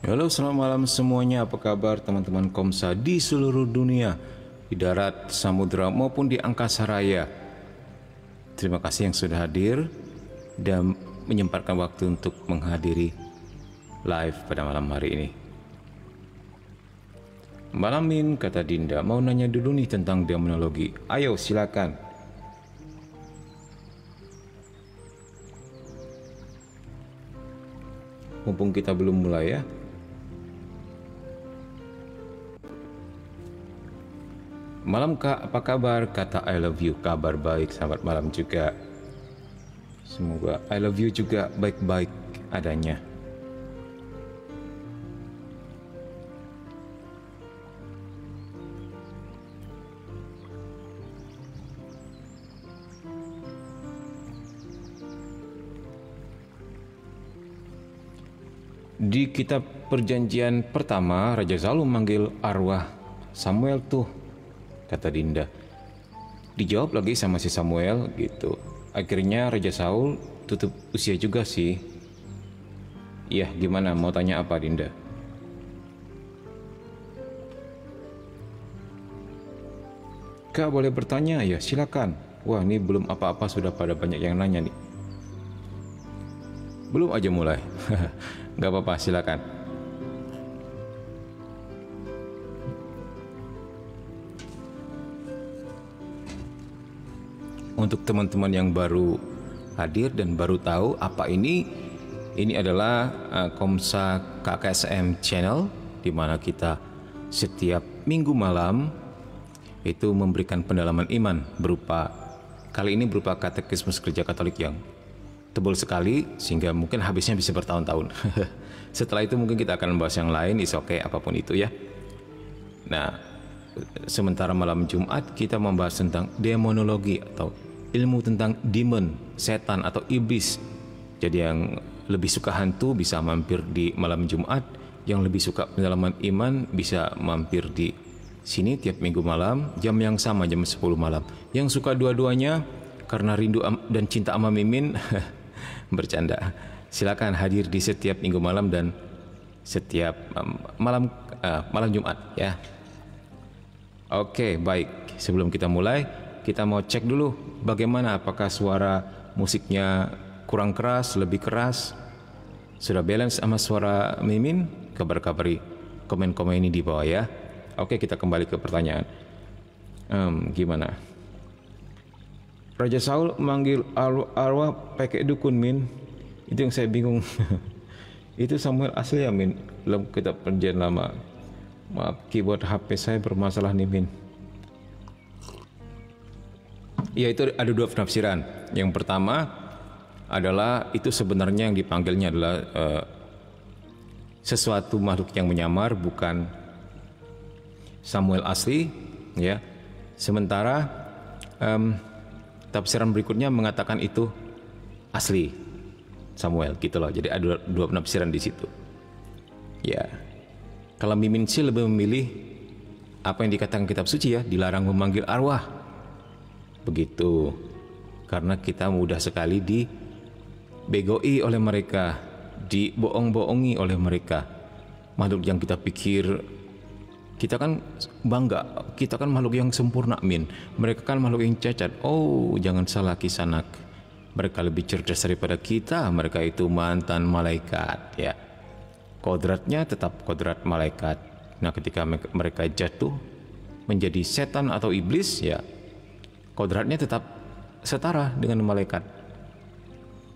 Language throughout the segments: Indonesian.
Halo, selamat malam semuanya. Apa kabar teman-teman Komsa di seluruh dunia, di darat, samudera maupun di angkasa raya? Terima kasih yang sudah hadir dan menyempatkan waktu untuk menghadiri live pada malam hari ini. Malam Min, kata Dinda, mau nanya dulu nih tentang demonologi. Ayo silakan. Mumpung kita belum mulai ya. Malam Kak, apa kabar? Kata I love you. Kabar baik, selamat malam juga. Semoga I love you juga baik-baik adanya. Di kitab perjanjian pertama, Raja Saul memanggil arwah Samuel tuh, kata Dinda. Dijawab lagi sama si Samuel gitu. Akhirnya Raja Saul tutup usia juga sih. Iya, gimana? Mau tanya apa, Dinda? Kak, boleh bertanya? Ya, silakan. Wah, ini belum apa-apa sudah pada banyak yang nanya nih. Belum aja mulai. Gak apa-apa, silakan. Untuk teman-teman yang baru hadir dan baru tahu apa ini adalah Komsa KKSM Channel, di mana kita setiap minggu malam itu memberikan pendalaman iman kali ini berupa katekismus gereja Katolik yang tebal sekali sehingga mungkin habisnya bisa bertahun-tahun. Setelah itu mungkin kita akan membahas yang lain, is okay, apapun itu ya. Nah, sementara malam Jumat kita membahas tentang demonologi atau ilmu tentang demon, setan atau iblis. Jadi yang lebih suka hantu bisa mampir di malam Jumat, yang lebih suka pendalaman iman bisa mampir di sini tiap minggu malam jam yang sama, jam 10 malam. Yang suka dua-duanya karena rindu dan cinta sama Mimin bercanda, silakan hadir di setiap minggu malam dan setiap malam Jumat ya. Oke, baik. Sebelum kita mulai, kita mau cek dulu bagaimana, apakah suara musiknya kurang keras, lebih keras, sudah balance sama suara Mimin? Kabar-kabari komen-komen ini di bawah ya. Oke, kita kembali ke pertanyaan. Gimana? Raja Saul manggil arwah pakai dukun, Min. Itu yang saya bingung. Itu Samuel asli ya, Min? Dalam kitab perjanjian lama. Maaf, keyboard HP saya bermasalah nih, Min. Ya, itu ada dua penafsiran. Yang pertama adalah itu sebenarnya yang dipanggilnya adalah sesuatu makhluk yang menyamar, bukan Samuel asli ya. Sementara tafsiran berikutnya mengatakan itu asli Samuel gitu loh. Jadi ada dua penafsiran di situ. Ya. Kalau Mimin sih lebih memilih apa yang dikatakan kitab suci ya, dilarang memanggil arwah. Begitu. Karena kita mudah sekali dibegoi oleh mereka, dibohong-bohongi oleh mereka. Makhluk yang kita pikir kita kan bangga, kita kan makhluk yang sempurna, Min. Mereka kan makhluk yang cacat. Oh, jangan salah Kisanak. Mereka lebih cerdas daripada kita. Mereka itu mantan malaikat ya. Kodratnya tetap kodrat malaikat. Nah, ketika mereka jatuh menjadi setan atau iblis ya, kodratnya tetap setara dengan malaikat.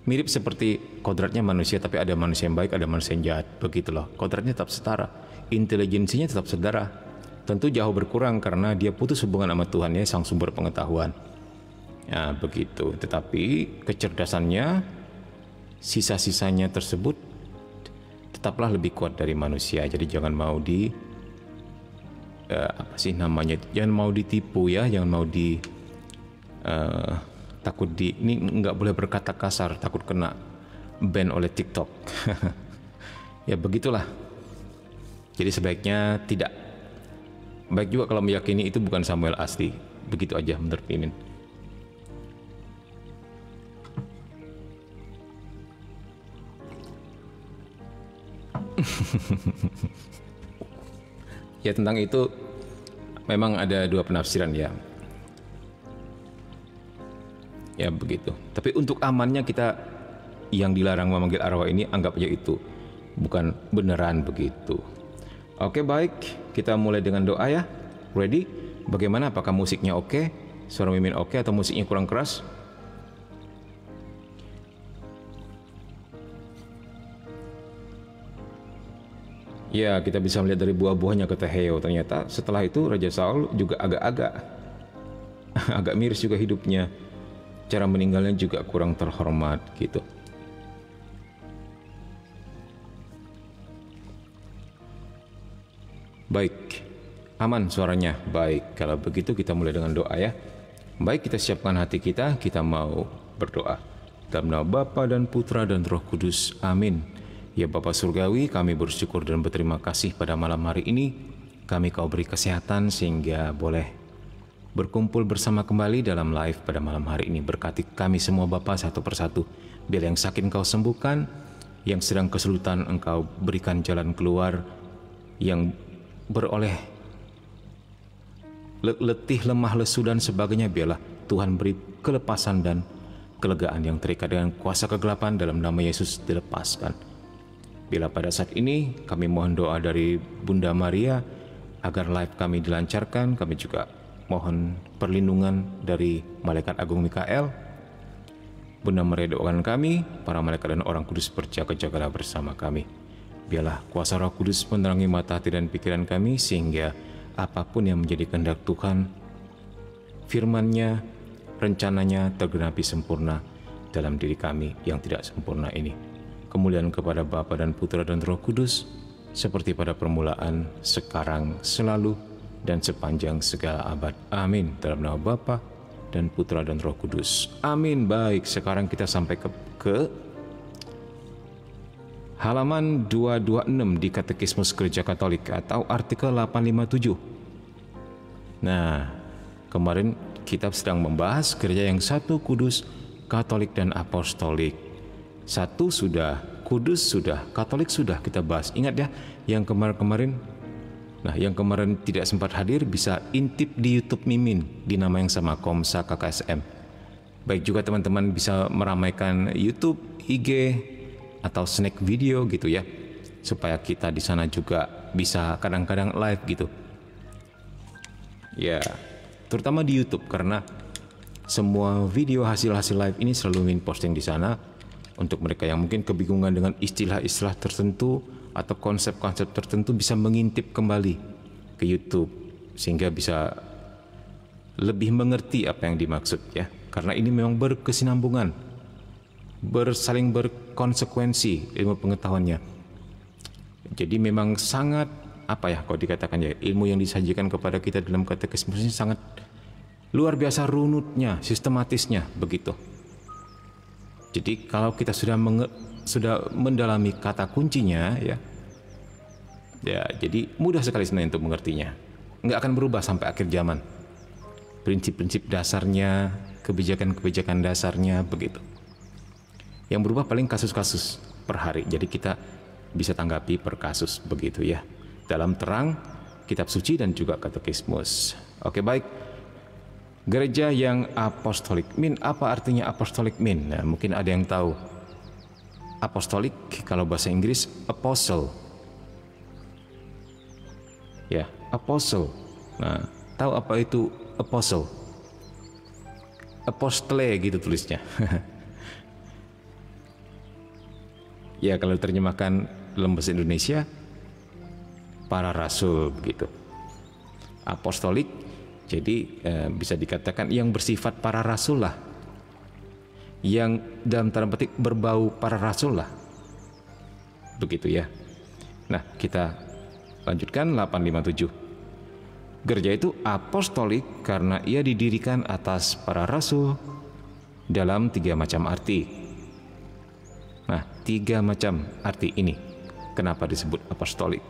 Mirip seperti kodratnya manusia, tapi ada manusia yang baik, ada manusia yang jahat. Begitu loh. Kodratnya tetap setara. Intelijensinya tetap setara. Tentu jauh berkurang karena dia putus hubungan sama Tuhan ya, sang sumber pengetahuan. Ya, begitu. Tetapi kecerdasannya, sisa-sisanya tersebut tetaplah lebih kuat dari manusia. Jadi jangan mau jangan mau ditipu ya, jangan mau ini nggak boleh berkata kasar, takut kena ban oleh TikTok. Ya begitulah. Jadi sebaiknya tidak. Baik juga kalau meyakini itu bukan Samuel asli. Begitu aja menurut Mimin. Ya tentang itu memang ada dua penafsiran ya. Ya begitu. Tapi untuk amannya kita yang dilarang memanggil arwah ini anggap aja itu bukan beneran begitu. Oke baik, kita mulai dengan doa ya. Ready? Bagaimana? Apakah musiknya oke? Suara Mimin oke atau musiknya kurang keras? Ya, kita bisa melihat dari buah-buahnya kata Heo. Ternyata setelah itu Raja Saul juga agak-agak agak miris juga hidupnya. Cara meninggalnya juga kurang terhormat gitu. Baik, aman suaranya. Baik, kalau begitu kita mulai dengan doa ya. Baik, kita siapkan hati kita mau berdoa. Dalam nama Bapa dan Putra dan Roh Kudus. Amin. Ya Bapa Surgawi, kami bersyukur dan berterima kasih pada malam hari ini. Kami Kau beri kesehatan sehingga boleh berkumpul bersama kembali dalam live pada malam hari ini. Berkati kami semua Bapa satu persatu. Bila yang sakit Engkau sembuhkan, yang sedang kesulitan Engkau berikan jalan keluar, yang beroleh letih, lemah, lesu dan sebagainya, biarlah Tuhan beri kelepasan dan kelegaan yang terikat dengan kuasa kegelapan dalam nama Yesus dilepaskan. Bila pada saat ini kami mohon doa dari Bunda Maria agar live kami dilancarkan, kami juga mohon perlindungan dari Malaikat Agung Mikael. Bunda Maria doakan kami, para malaikat dan orang kudus berjaga-jagalah bersama kami. Biarlah kuasa Roh Kudus menerangi mata hati dan pikiran kami sehingga apapun yang menjadi kehendak Tuhan, firman-Nya, rencananya tergenapi sempurna dalam diri kami yang tidak sempurna ini. Kemuliaan kepada Bapa dan Putra dan Roh Kudus, seperti pada permulaan, sekarang, selalu, dan sepanjang segala abad. Amin. Dalam nama Bapa dan Putra dan Roh Kudus. Amin. Baik, sekarang kita sampai ke halaman 226 di Katekismus Gereja Katolik atau artikel 857. Nah, kemarin kita sedang membahas gereja yang satu, kudus, Katolik dan Apostolik. Satu sudah, kudus sudah, Katolik sudah kita bahas. Ingat ya, yang kemarin-kemarin. Nah, yang kemarin tidak sempat hadir bisa intip di YouTube Mimin di nama yang sama, Komsa KKSM. Baik juga teman-teman bisa meramaikan YouTube, IG, atau snack video gitu ya, supaya kita di sana juga bisa kadang-kadang live gitu. Ya, terutama di YouTube karena semua video hasil-hasil live ini selalu Mimin posting di sana. Untuk mereka yang mungkin kebingungan dengan istilah-istilah tertentu atau konsep-konsep tertentu bisa mengintip kembali ke YouTube sehingga bisa lebih mengerti apa yang dimaksud ya. Karena ini memang berkesinambungan, saling berkonsekuensi ilmu pengetahuannya. Jadi memang sangat apa ya kalau dikatakan ya, ilmu yang disajikan kepada kita dalam katekismus ini sangat luar biasa runutnya, sistematisnya begitu. Jadi kalau kita sudah mendalami kata kuncinya ya, jadi mudah sekali sebenarnya untuk mengertinya. Nggak akan berubah sampai akhir zaman. Prinsip-prinsip dasarnya, kebijakan-kebijakan dasarnya begitu. Yang berubah paling kasus-kasus per hari. Jadi kita bisa tanggapi per kasus begitu ya. Dalam terang kitab suci dan juga katekismus. Oke baik. Gereja yang apostolik. Min, apa artinya apostolik min? Nah, mungkin ada yang tahu. Apostolik kalau bahasa Inggris apostle. Ya, apostle. Nah, tahu apa itu apostle? Apostle gitu tulisnya. Ya, kalau terjemahkan dalam bahasa Indonesia para rasul begitu. Apostolik jadi bisa dikatakan yang bersifat para rasul lah, yang dalam tanda petik berbau para rasul lah, begitu ya. Nah kita lanjutkan 857. Gereja itu apostolik karena ia didirikan atas para rasul dalam 3 macam arti. Nah 3 macam arti ini kenapa disebut apostolik?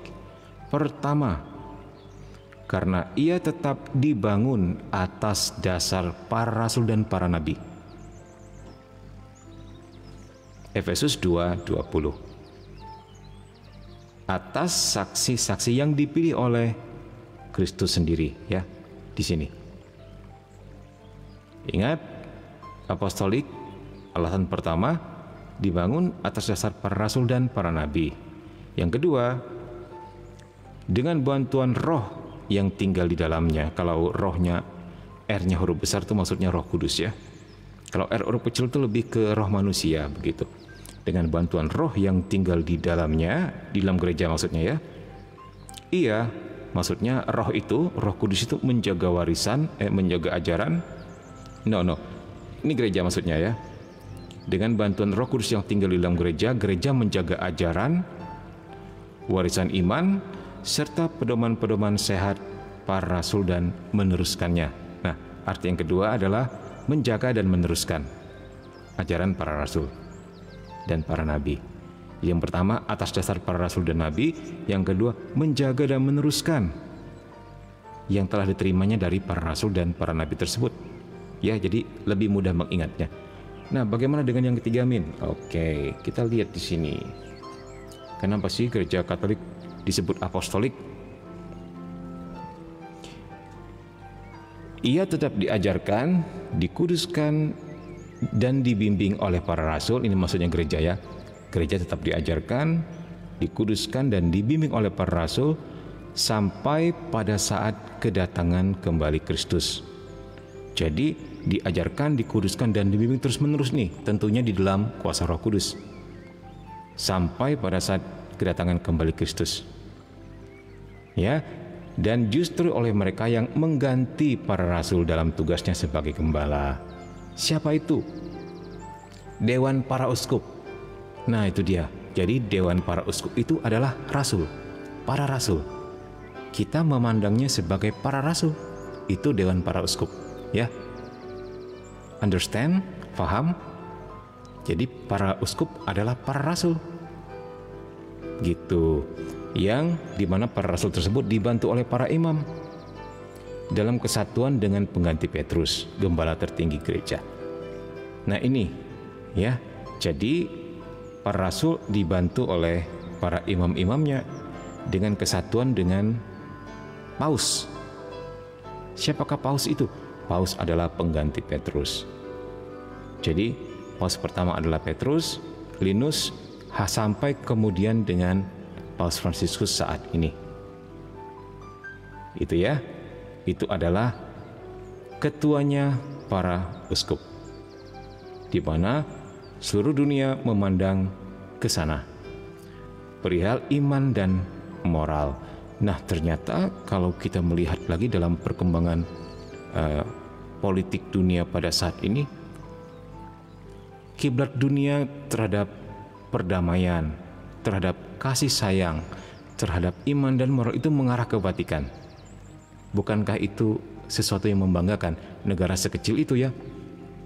Pertama, karena ia tetap dibangun atas dasar para rasul dan para nabi. Efesus 2:20. atas saksi-saksi yang dipilih oleh Kristus sendiri, ya, di sini. Ingat, apostolik alasan pertama dibangun atas dasar para rasul dan para nabi. Yang kedua, dengan bantuan roh yang tinggal di dalamnya. Kalau rohnya, R-nya huruf besar itu maksudnya Roh Kudus, ya. Kalau R huruf kecil itu lebih ke roh manusia, begitu. Dengan bantuan roh yang tinggal di dalamnya, di dalam gereja maksudnya, ya. Iya, maksudnya roh itu, Roh Kudus itu menjaga warisan, menjaga ajaran. No. Ini gereja maksudnya, ya. Dengan bantuan Roh Kudus yang tinggal di dalam gereja, gereja menjaga ajaran, warisan iman, serta pedoman-pedoman sehat para rasul dan meneruskannya. Nah, arti yang kedua adalah menjaga dan meneruskan ajaran para rasul dan para nabi. Yang pertama atas dasar para rasul dan nabi, yang kedua menjaga dan meneruskan yang telah diterimanya dari para rasul dan para nabi tersebut. Ya, jadi lebih mudah mengingatnya. Nah, bagaimana dengan yang ketiga, Min? Oke, kita lihat di sini. Kenapa sih gereja Katolik disebut apostolik? Ia tetap diajarkan, dikuduskan, dan dibimbing oleh para rasul. Ini maksudnya gereja, ya. Gereja tetap diajarkan, dikuduskan, dan dibimbing oleh para rasul sampai pada saat kedatangan kembali Kristus. Jadi diajarkan, dikuduskan, dan dibimbing terus-menerus nih, tentunya di dalam kuasa Roh Kudus sampai pada saat kedatangan kembali Kristus, ya. Dan justru oleh mereka yang mengganti para rasul dalam tugasnya sebagai gembala. Siapa itu? Dewan para uskup. Nah, itu dia. Jadi dewan para uskup itu adalah rasul, para rasul. Kita memandangnya sebagai para rasul. Itu dewan para uskup, ya. Understand? Faham? Jadi para uskup adalah para rasul, gitu. Yang dimana para rasul tersebut dibantu oleh para imam dalam kesatuan dengan pengganti Petrus, gembala tertinggi gereja. Nah, ini, ya. Jadi para rasul dibantu oleh para imam-imamnya dengan kesatuan dengan paus. Siapakah paus itu? Paus adalah pengganti Petrus. Jadi paus pertama adalah Petrus, Linus, sampai kemudian dengan Paus Fransiskus saat ini. Itu, ya. Itu adalah ketuanya para uskup, di mana seluruh dunia memandang ke sana perihal iman dan moral. Nah, ternyata kalau kita melihat lagi dalam perkembangan politik dunia pada saat ini, kiblat dunia terhadap perdamaian, terhadap kasih sayang, terhadap iman dan moral itu mengarah ke Vatikan. Bukankah itu sesuatu yang membanggakan? Negara sekecil itu, ya,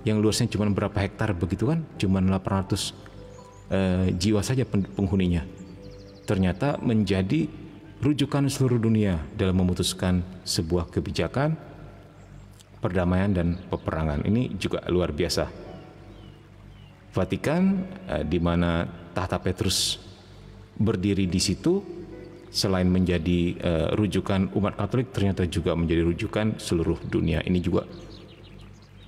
yang luasnya cuma berapa hektar begitu kan, cuma 800 jiwa saja penghuninya, ternyata menjadi rujukan seluruh dunia dalam memutuskan sebuah kebijakan perdamaian dan peperangan. Ini juga luar biasa. Vatikan, di mana tahta Petrus berdiri di situ, selain menjadi rujukan umat Katolik, ternyata juga menjadi rujukan seluruh dunia. Ini juga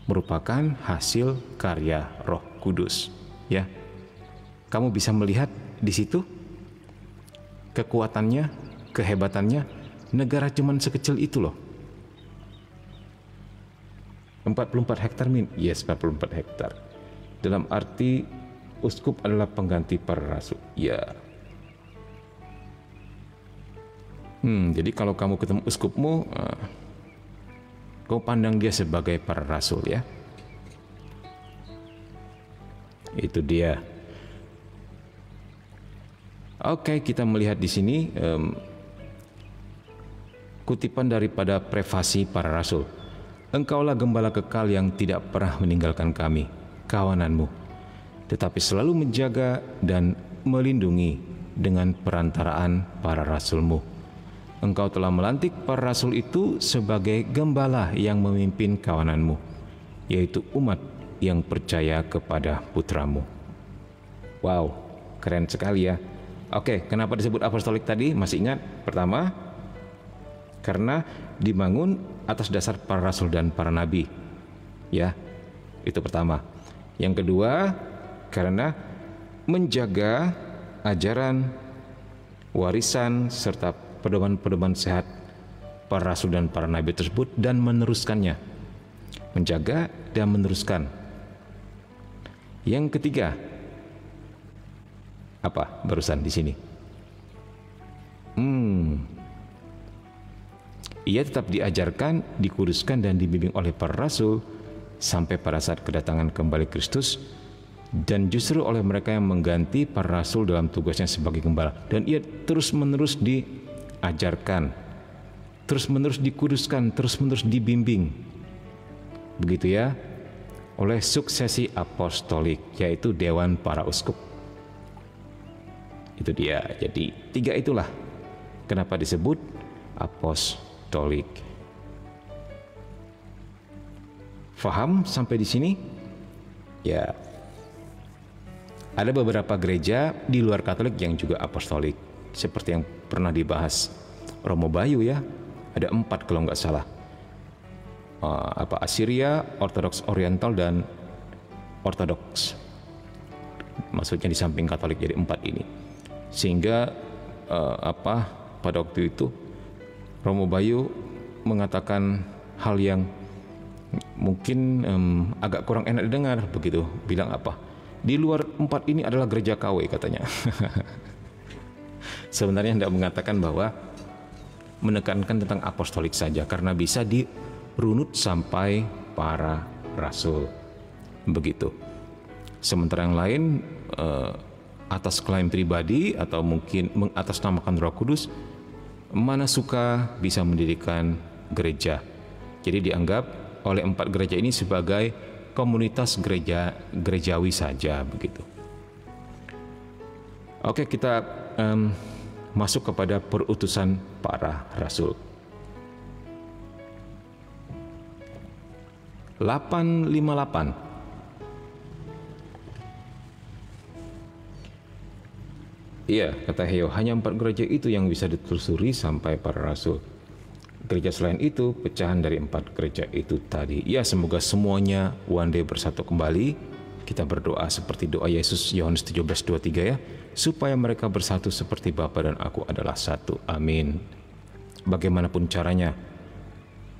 merupakan hasil karya Roh Kudus, ya. Kamu bisa melihat di situ kekuatannya, kehebatannya. Negara cuman sekecil itu loh. 44 hektar, Min? Yes, 44 hektar. Dalam arti uskup adalah pengganti para rasul, ya. Jadi kalau kamu ketemu uskupmu, kau pandang dia sebagai para rasul, ya. Itu dia. Oke, kita melihat di sini kutipan daripada prefasi para rasul. Engkaulah gembala kekal yang tidak pernah meninggalkan kami, kawananmu, tetapi selalu menjaga dan melindungi dengan perantaraan para rasulmu. Engkau telah melantik para rasul itu sebagai gembala yang memimpin kawananmu, yaitu umat yang percaya kepada putramu. Wow, keren sekali, ya. Oke, kenapa disebut apostolik tadi? Masih ingat? Pertama, karena dibangun atas dasar para rasul dan para nabi. Ya, itu pertama. Yang kedua, karena menjaga ajaran, warisan, serta pedoman-pedoman sehat para rasul dan para nabi tersebut dan meneruskannya. Menjaga dan meneruskan. Yang ketiga, apa barusan di sini? Ia tetap diajarkan, dikuduskan dan dibimbing oleh para rasul sampai pada saat kedatangan kembali Kristus, dan justru oleh mereka yang mengganti para rasul dalam tugasnya sebagai gembala. Dan ia terus-menerus diajarkan, terus-menerus dikuduskan, terus-menerus dibimbing. Begitu ya, oleh suksesi apostolik, yaitu Dewan para Uskup. Itu dia. Jadi 3 itulah kenapa disebut apostolik. Faham sampai di sini? Ya. Ada beberapa gereja di luar Katolik yang juga apostolik, seperti yang pernah dibahas Romo Bayu ya. Ada 4 kalau nggak salah. Assyria, Ortodoks Oriental, dan Ortodoks. Maksudnya di samping Katolik, jadi 4 ini. Sehingga pada waktu itu Romo Bayu mengatakan hal yang mungkin agak kurang enak didengar begitu. Bilang apa? Di luar 4 ini adalah gereja KW katanya. Sebenarnya hendak mengatakan bahwa menekankan tentang apostolik saja, karena bisa dirunut sampai para rasul. Begitu. Sementara yang lain atas klaim pribadi atau mungkin mengatasnamakan Roh Kudus, mana suka bisa mendirikan gereja. Jadi dianggap oleh 4 gereja ini sebagai komunitas gerejawi saja begitu. Oke, kita masuk kepada perutusan para rasul. 858. Iya, kata Heo, hanya 4 gereja itu yang bisa ditelusuri sampai para rasul. Gereja selain itu pecahan dari 4 gereja itu tadi. Ya, semoga semuanya one day bersatu kembali. Kita berdoa seperti doa Yesus Yohanes 17:23 ya, supaya mereka bersatu seperti Bapa dan Aku adalah satu. Amin. Bagaimanapun caranya,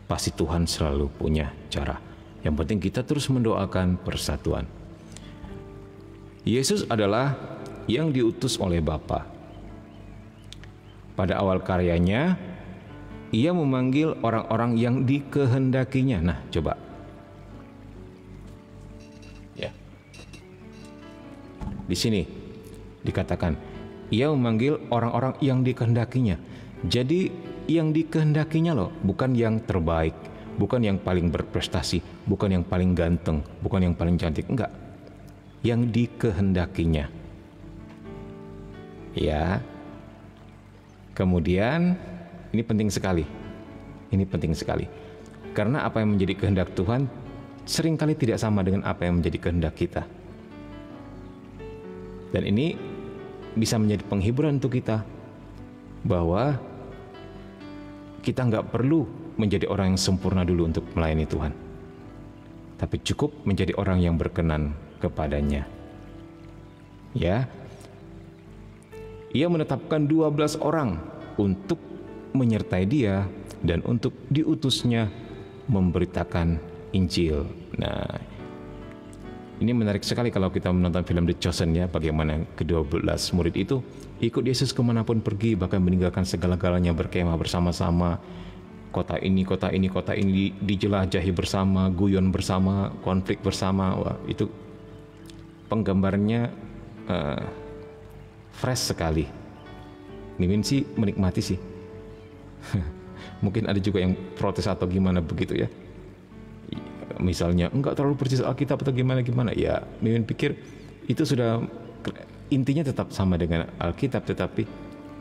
pasti Tuhan selalu punya cara. Yang penting kita terus mendoakan persatuan. Yesus adalah yang diutus oleh Bapa. Pada awal karyanya, ia memanggil orang-orang yang dikehendakinya. Nah, coba. Ya. Di sini dikatakan, ia memanggil orang-orang yang dikehendakinya. Jadi yang dikehendakinya loh, bukan yang terbaik, bukan yang paling berprestasi, bukan yang paling ganteng, bukan yang paling cantik, enggak. Yang dikehendakinya. Ya. Kemudian ini penting sekali. Ini penting sekali. Karena apa yang menjadi kehendak Tuhan seringkali tidak sama dengan apa yang menjadi kehendak kita. Dan ini bisa menjadi penghiburan untuk kita bahwa kita nggak perlu menjadi orang yang sempurna dulu untuk melayani Tuhan. Tapi cukup menjadi orang yang berkenan kepadanya. Ya. Ia menetapkan 12 orang untuk menyertai dia dan untuk diutusnya memberitakan Injil. Nah, ini menarik sekali kalau kita menonton film The Chosen ya, bagaimana ke-12 murid itu ikut Yesus kemanapun pergi, bahkan meninggalkan segala-galanya, berkemah bersama-sama. Kota ini dijelajahi bersama, guyon bersama, konflik bersama. Wah, itu penggambarnya fresh sekali. Mimin sih menikmati sih. Mungkin ada juga yang protes atau gimana begitu ya. Misalnya enggak terlalu persis Alkitab atau gimana. Ya, Mimin pikir itu sudah intinya tetap sama dengan Alkitab, tetapi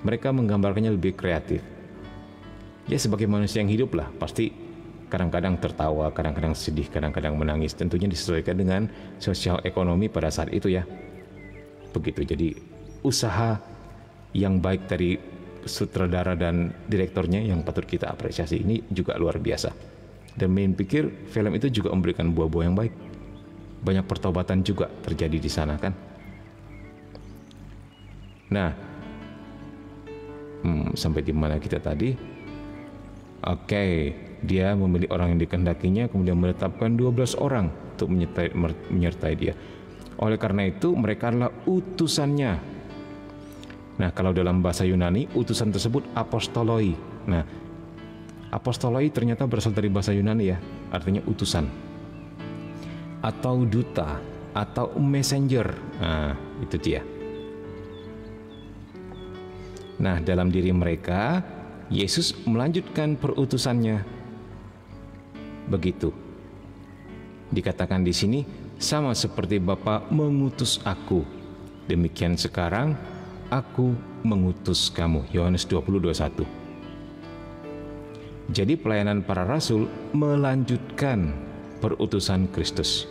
mereka menggambarkannya lebih kreatif. Ya, sebagai manusia yang hidup lah, pasti kadang-kadang tertawa, kadang-kadang sedih, kadang-kadang menangis. Tentunya disesuaikan dengan sosial ekonomi pada saat itu ya. Begitu. Jadi usaha yang baik dari sutradara dan direktornya yang patut kita apresiasi. Ini juga luar biasa. Dan Min pikir film itu juga memberikan buah-buah yang baik. Banyak pertobatan juga terjadi di sana kan. Nah, sampai di mana kita tadi? Oke, dia memilih orang yang dikehendakinya, kemudian menetapkan 12 orang untuk menyertai dia. Oleh karena itu, mereka adalah utusannya. Nah, kalau dalam bahasa Yunani, utusan tersebut apostoloi. Nah, apostoloi ternyata berasal dari bahasa Yunani ya, artinya utusan. Atau duta, atau messenger. Nah, itu dia. Nah, dalam diri mereka, Yesus melanjutkan perutusannya. Begitu. Dikatakan di sini, sama seperti Bapa mengutus aku, demikian sekarang aku mengutus kamu. Yohanes 20:21. Jadi pelayanan para rasul melanjutkan perutusan Kristus.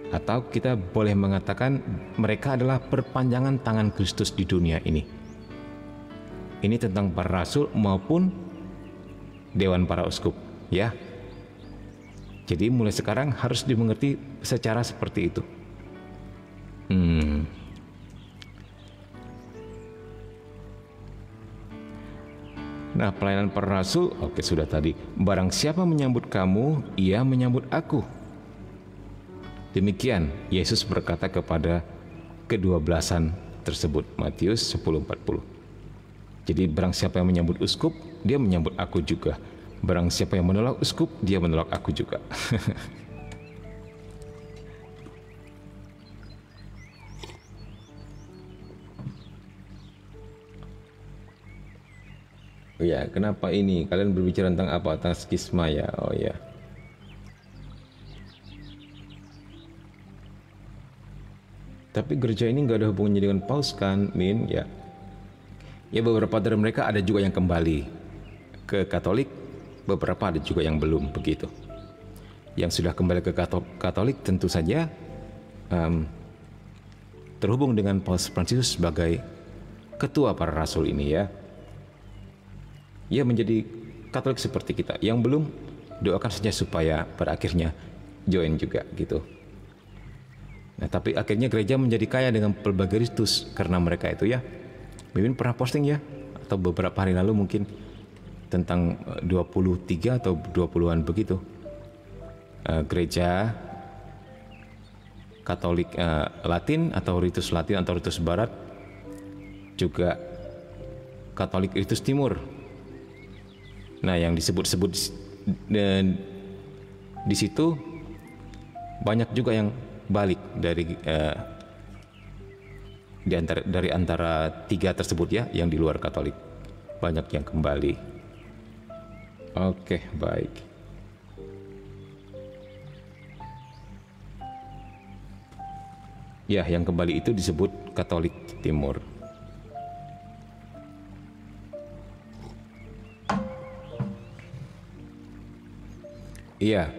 Atau kita boleh mengatakan mereka adalah perpanjangan tangan Kristus di dunia ini. Ini tentang para rasul maupun dewan para uskup, ya. Jadi mulai sekarang harus dimengerti secara seperti itu. Nah, pelayanan para rasul, oke, sudah tadi. Barang siapa menyambut kamu, ia menyambut aku. Demikian Yesus berkata kepada kedua-belasan tersebut, Matius 10:40. Jadi barang siapa yang menyambut uskup, dia menyambut aku juga. Barang siapa yang menolak uskup, dia menolak aku juga. Oh ya, kenapa ini? Kalian berbicara tentang apa? Tentang skisma ya? Oh ya. Tapi gereja ini nggak ada hubungannya dengan paus kan, Min? Ya. Ya, beberapa dari mereka ada juga yang kembali ke Katolik, beberapa ada juga yang belum begitu. Yang sudah kembali ke Katolik tentu saja terhubung dengan Paus Fransiskus sebagai ketua para rasul ini ya. Ia menjadi Katolik seperti kita. Yang belum, doakan saja supaya pada akhirnya join juga gitu. Nah, tapi akhirnya gereja menjadi kaya dengan pelbagai ritus karena mereka itu ya. Mimin pernah posting ya, atau beberapa hari lalu mungkin, tentang 23 atau 20-an begitu. Gereja Katolik Latin atau ritus Latin atau ritus Barat, juga Katolik ritus Timur. Nah, yang disebut-sebut di situ banyak juga yang balik dari antara tiga tersebut ya, yang di luar Katolik banyak yang kembali. Oke, baik. Ya, yang kembali itu disebut Katolik Timur. Iya.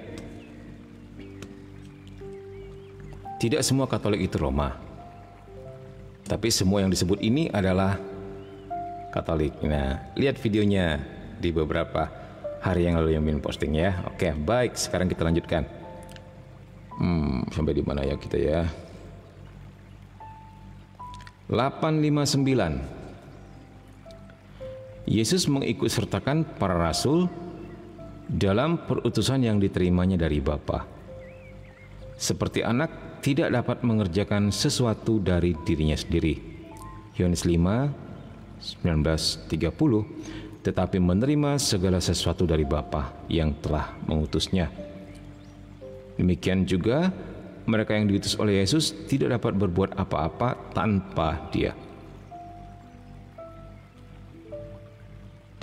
Tidak semua Katolik itu Roma. Tapi semua yang disebut ini adalah Katolik. Nah, lihat videonya di beberapa hari yang lalu yang Min posting ya. Oke, baik. Sekarang kita lanjutkan. Sampai di mana ya kita ya? 859. Yesus mengikutsertakan para rasul dalam perutusan yang diterimanya dari Bapa. Seperti anak tidak dapat mengerjakan sesuatu dari dirinya sendiri. Yohanes 5:19-30, tetapi menerima segala sesuatu dari Bapa yang telah mengutusnya. Demikian juga mereka yang diutus oleh Yesus tidak dapat berbuat apa-apa tanpa Dia.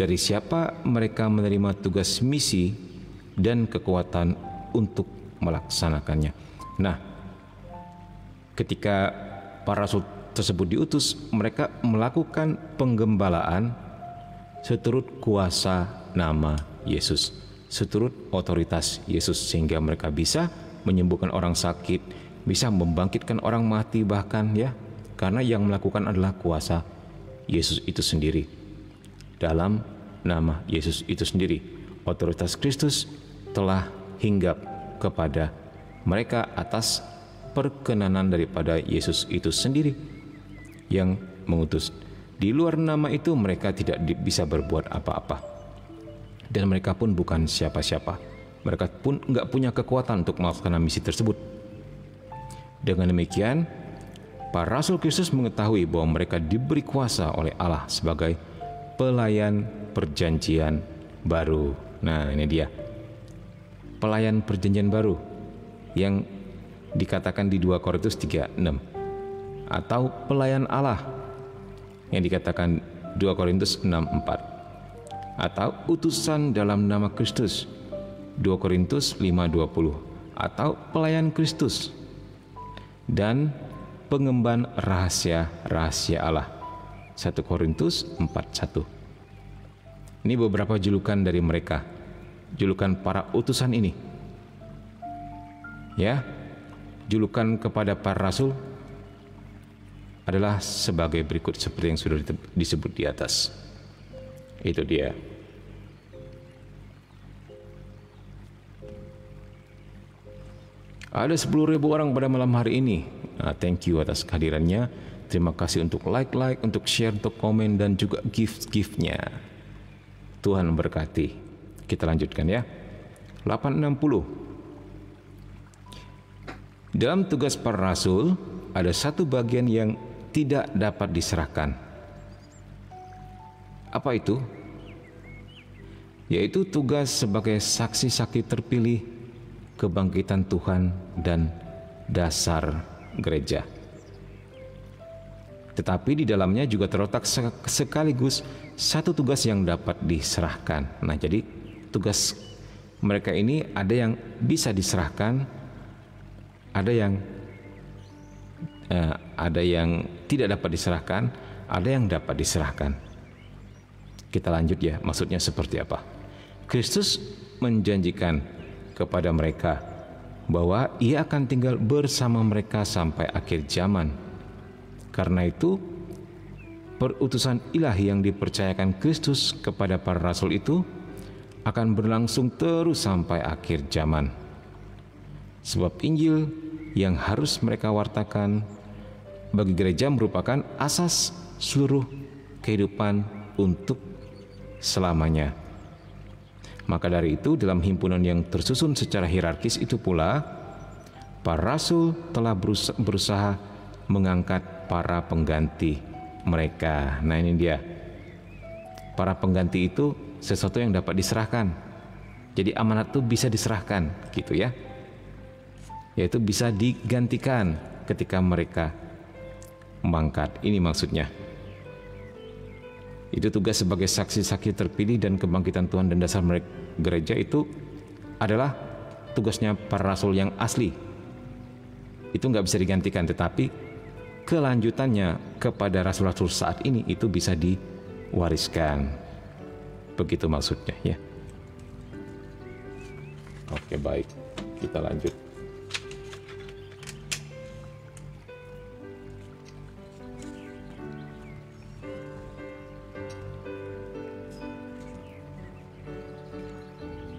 Dari siapa mereka menerima tugas misi dan kekuatan untuk melaksanakannya. Nah, ketika para rasul tersebut diutus, mereka melakukan penggembalaan seturut kuasa nama Yesus, seturut otoritas Yesus, sehingga mereka bisa menyembuhkan orang sakit, bisa membangkitkan orang mati bahkan ya, karena yang melakukan adalah kuasa Yesus itu sendiri. Dalam nama Yesus itu sendiri, otoritas Kristus telah hinggap kepada mereka atas perkenanan daripada Yesus itu sendiri yang mengutus. Di luar nama itu mereka tidak bisa berbuat apa-apa, dan mereka pun bukan siapa-siapa. Mereka pun enggak punya kekuatan untuk melaksanakan misi tersebut. Dengan demikian, para rasul Kristus mengetahui bahwa mereka diberi kuasa oleh Allah sebagai pelayan perjanjian baru. Nah, ini dia. Pelayan perjanjian baru yang dikatakan di 2 Korintus 3:6, atau pelayan Allah yang dikatakan 2 Korintus 6:4, atau utusan dalam nama Kristus 2 Korintus 5:20, atau pelayan Kristus, dan pengemban rahasia-rahasia Allah 1 Korintus 4:1. Ini beberapa julukan dari mereka, julukan para utusan ini. Ya, julukan kepada para rasul adalah sebagai berikut seperti yang sudah disebut di atas. Itu dia. Ada 10.000 orang pada malam hari ini. Nah, thank you atas kehadirannya. Terima kasih untuk like, untuk share, untuk komen, dan juga gift-giftnya. Tuhan memberkati. Kita lanjutkan ya. 860. Dalam tugas para rasul, ada satu bagian yang tidak dapat diserahkan. Apa itu? Yaitu tugas sebagai saksi-saksi terpilih kebangkitan Tuhan dan dasar gereja. Tetapi di dalamnya juga terletak sekaligus satu tugas yang dapat diserahkan. Nah, jadi tugas mereka ini ada yang bisa diserahkan, ada yang tidak dapat diserahkan, ada yang dapat diserahkan. Kita lanjut ya, maksudnya seperti apa? Kristus menjanjikan kepada mereka bahwa Ia akan tinggal bersama mereka sampai akhir zaman. Karena itu, perutusan ilahi yang dipercayakan Kristus kepada para rasul itu akan berlangsung terus sampai akhir zaman. Sebab Injil yang harus mereka wartakan bagi gereja merupakan asas seluruh kehidupan untuk selamanya. Maka dari itu, dalam himpunan yang tersusun secara hierarkis itu pula, para rasul telah berusaha mengangkat para pengganti mereka. Nah, ini dia. Para pengganti itu sesuatu yang dapat diserahkan. Jadi amanat itu bisa diserahkan, gitu ya. Yaitu bisa digantikan ketika mereka mangkat. Ini maksudnya. Itu tugas sebagai saksi-saksi terpilih dan kebangkitan Tuhan dan dasar gereja itu adalah tugasnya para rasul yang asli. Itu nggak bisa digantikan, tetapi kelanjutannya kepada rasul-rasul saat ini itu bisa diwariskan. Begitu maksudnya ya. Oke, baik, kita lanjut.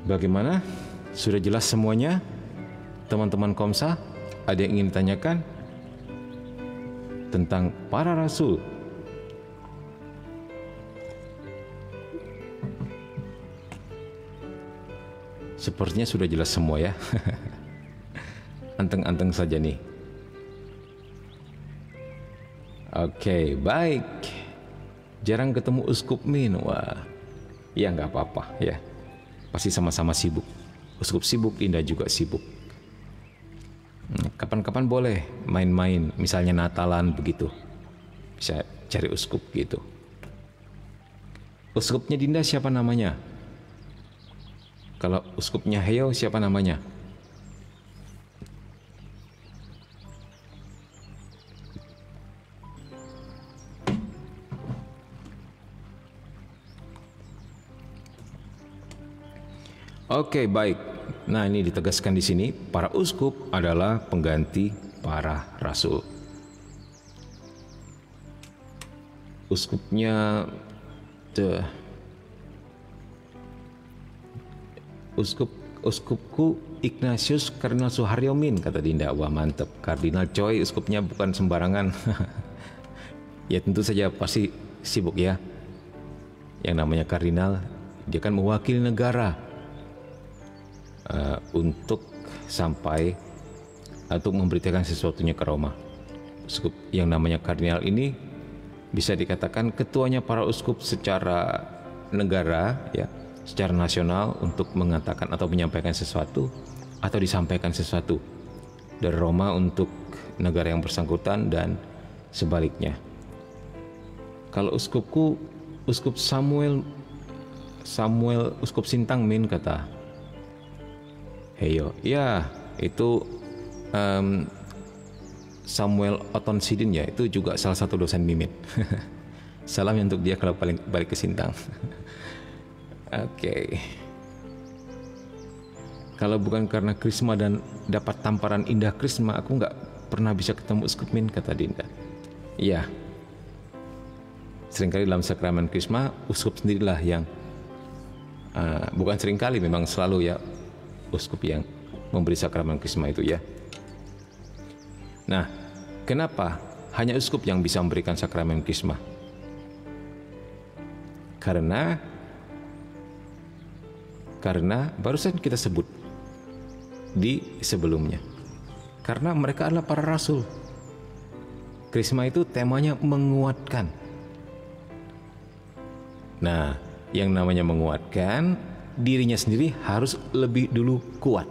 Bagaimana? Sudah jelas semuanya? Teman-teman Komsa, ada yang ingin ditanyakan tentang para rasul? Sepertinya sudah jelas semua ya. Anteng-anteng saja nih. Oke, baik. Jarang ketemu Uskup Min. Wah, ya nggak apa-apa ya. Pasti sama-sama sibuk. Uskup sibuk, Indah juga sibuk. Kapan-kapan boleh main-main, misalnya Natalan begitu. Bisa cari uskup gitu. Uskupnya Dinda siapa namanya? Kalau uskupnya Heo siapa namanya? Oke, baik. Nah, ini ditegaskan di sini, para uskup adalah pengganti para rasul. Uskupnya Uskupku Ignatius Kardinal Suharyo Min, kata Dinda. Wah mantep, Kardinal coy, uskupnya bukan sembarangan. Ya tentu saja pasti sibuk ya. Yang namanya kardinal, dia kan mewakili negara untuk sampai untuk memberitakan sesuatunya ke Roma. Uskup yang namanya kardinal ini bisa dikatakan ketuanya para uskup secara negara ya, secara nasional, untuk mengatakan atau menyampaikan sesuatu atau disampaikan sesuatu dari Roma untuk negara yang bersangkutan dan sebaliknya. Kalau uskupku, Uskup Samuel Uskup Sintang Min, kata Heyo. Ya itu Samuel Oton Sidin ya, itu juga salah satu dosen Mimin. Salam untuk dia kalau balik ke Sintang. Oke. Kalau bukan karena Krisma dan dapat tamparan indah Krisma, aku nggak pernah bisa ketemu Uskup Min, kata Dinda. Iya. Seringkali dalam sakramen Krisma, uskup sendirilah yang bukan seringkali, memang selalu ya, uskup yang memberi sakramen Krisma itu ya. Nah, kenapa hanya uskup yang bisa memberikan sakramen Krisma? Karena barusan kita sebut di sebelumnya, karena mereka adalah para rasul. Krisma itu temanya menguatkan. Nah, yang namanya menguatkan, dirinya sendiri harus lebih dulu kuat.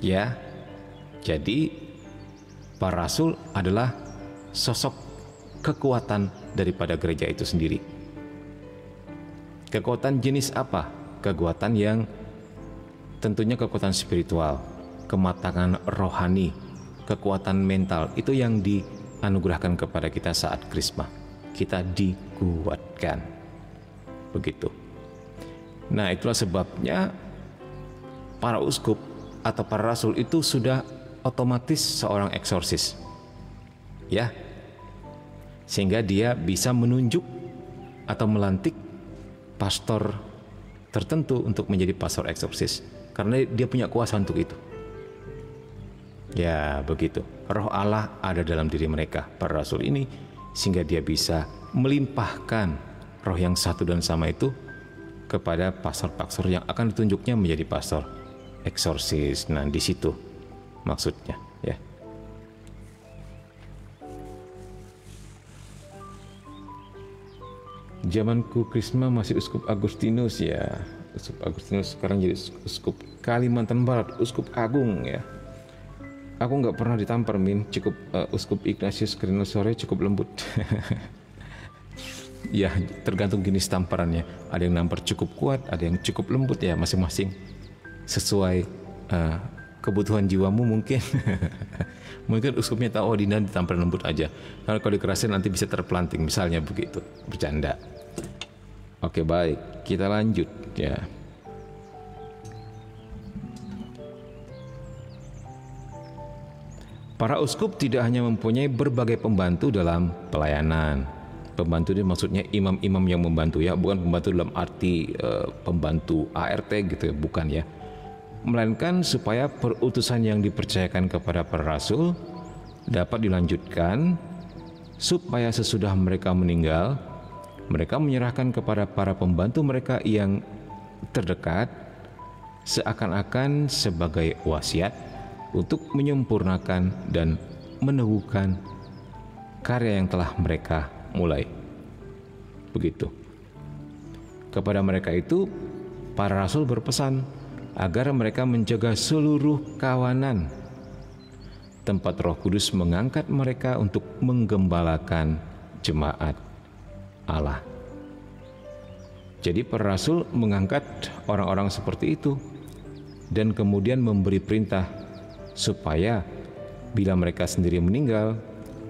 Ya, jadi para rasul adalah sosok kekuatan daripada gereja itu sendiri. Kekuatan jenis apa? Kekuatan yang tentunya kekuatan spiritual, kematangan rohani, kekuatan mental, itu yang dianugerahkan kepada kita saat Krisma. Kita dikuatkan, begitu. Nah, itulah sebabnya para uskup atau para rasul itu sudah otomatis seorang eksorsis, ya, sehingga dia bisa menunjuk atau melantik pastor tertentu untuk menjadi pastor eksorsis, karena dia punya kuasa untuk itu. Ya, begitu. Roh Allah ada dalam diri mereka, para rasul ini, sehingga dia bisa melimpahkan roh yang satu dan sama itu kepada pastor-pastor yang akan ditunjuknya menjadi pastor eksorsis. Nah, di situ maksudnya ya. Zamanku Krisma masih Uskup Agustinus ya. Uskup Agustinus sekarang jadi Uskup Kalimantan Barat, Uskup Agung ya. Aku nggak pernah ditampar Min, cukup Uskup Ignatius Kardinal Suharyo cukup lembut. Ya, tergantung jenis tamparannya. Ada yang nampar cukup kuat, ada yang cukup lembut ya, masing-masing sesuai kebutuhan jiwamu mungkin. Mungkin uskupnya tahu, oh Dinda ditampar lembut aja. Kalau dikerasin nanti bisa terpelanting, misalnya begitu. Bercanda. Oke, baik, kita lanjut ya. Para uskup tidak hanya mempunyai berbagai pembantu dalam pelayanan. Pembantu ini maksudnya imam-imam yang membantu ya, bukan pembantu dalam arti pembantu ART gitu ya, bukan ya. Melainkan supaya perutusan yang dipercayakan kepada para rasul dapat dilanjutkan, supaya sesudah mereka meninggal, mereka menyerahkan kepada para pembantu mereka yang terdekat seakan-akan sebagai wasiat untuk menyempurnakan dan meneguhkan karya yang telah mereka mulai. Begitu. Kepada mereka itu, para rasul berpesan agar mereka menjaga seluruh kawanan tempat Roh Kudus mengangkat mereka untuk menggembalakan jemaat Allah. Jadi para rasul mengangkat orang-orang seperti itu dan kemudian memberi perintah supaya bila mereka sendiri meninggal,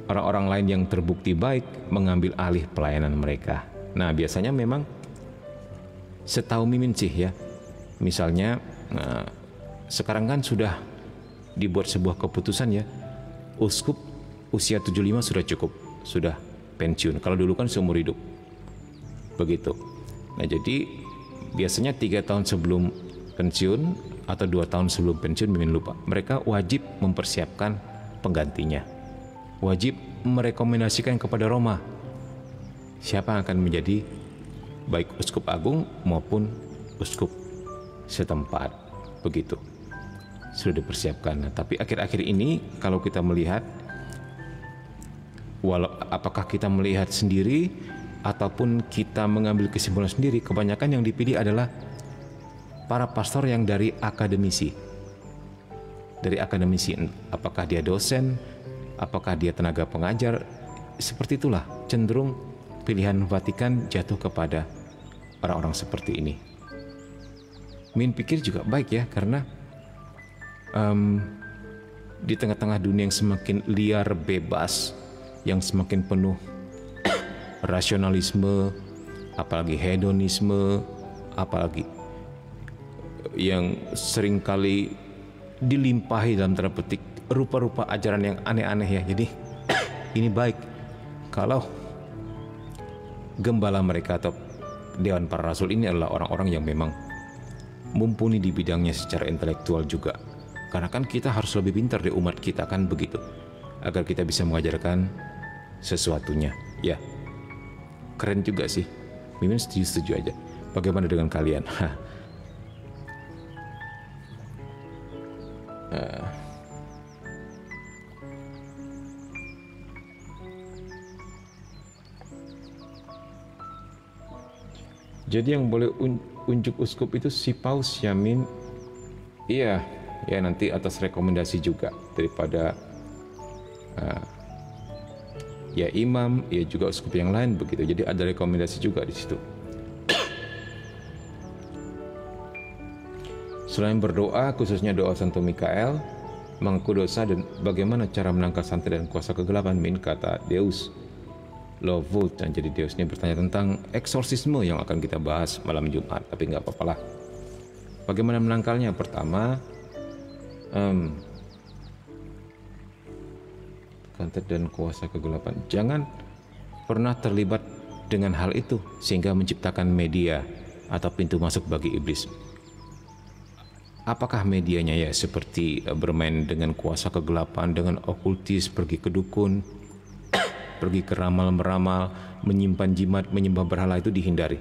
orang-orang lain yang terbukti baik mengambil alih pelayanan mereka. Nah, biasanya memang setahu Mimin sih ya, misalnya sekarang kan sudah dibuat sebuah keputusan ya, uskup usia 75 sudah cukup, sudah pensiun. Kalau dulu kan seumur hidup. Begitu. Nah, jadi biasanya 3 tahun sebelum pensiun atau 2 tahun sebelum pensiun, mimin lupa, mereka wajib mempersiapkan penggantinya. Wajib merekomendasikan kepada Roma siapa yang akan menjadi baik uskup agung maupun uskup setempat. Begitu. Sudah dipersiapkan. Nah, tapi akhir-akhir ini kalau kita melihat, apakah kita melihat sendiri ataupun kita mengambil kesimpulan sendiri, kebanyakan yang dipilih adalah para pastor yang dari akademisi. Dari akademisi, apakah dia dosen, apakah dia tenaga pengajar, seperti itulah cenderung pilihan Vatikan jatuh kepada orang-orang seperti ini. Min pikir juga baik ya, karena di tengah-tengah dunia yang semakin liar, bebas, yang semakin penuh rasionalisme, apalagi hedonisme, apalagi yang seringkali dilimpahi dalam tanda petik rupa-rupa ajaran yang aneh-aneh ya. Jadi ini baik kalau gembala mereka atau Dewan Para Rasul ini adalah orang-orang yang memang mumpuni di bidangnya secara intelektual juga. Karena kan kita harus lebih pintar di umat kita, kan begitu, agar kita bisa mengajarkan sesuatunya. Ya, keren juga sih. Mimin setuju aja. Bagaimana dengan kalian? Jadi yang boleh unjuk uskup itu si paus, Yamin. Iya, ya nanti atas rekomendasi juga daripada ya imam, ya juga uskup yang lain begitu. Jadi ada rekomendasi juga di situ. Selain berdoa, khususnya doa Santo Mikael, mengaku dosa dan bagaimana cara menangkal santet dan kuasa kegelapan, Min, kata Deus Lovewood. Dan jadi Deus ini bertanya tentang eksorsisme yang akan kita bahas malam Jumat, tapi nggak apa-apa lah. Bagaimana menangkalnya? Pertama, santet dan kuasa kegelapan, jangan pernah terlibat dengan hal itu sehingga menciptakan media atau pintu masuk bagi iblis. Apakah medianya? Ya seperti bermain dengan kuasa kegelapan, dengan okultis, pergi ke dukun, pergi ke ramal-meramal, menyimpan jimat, menyembah berhala, itu dihindari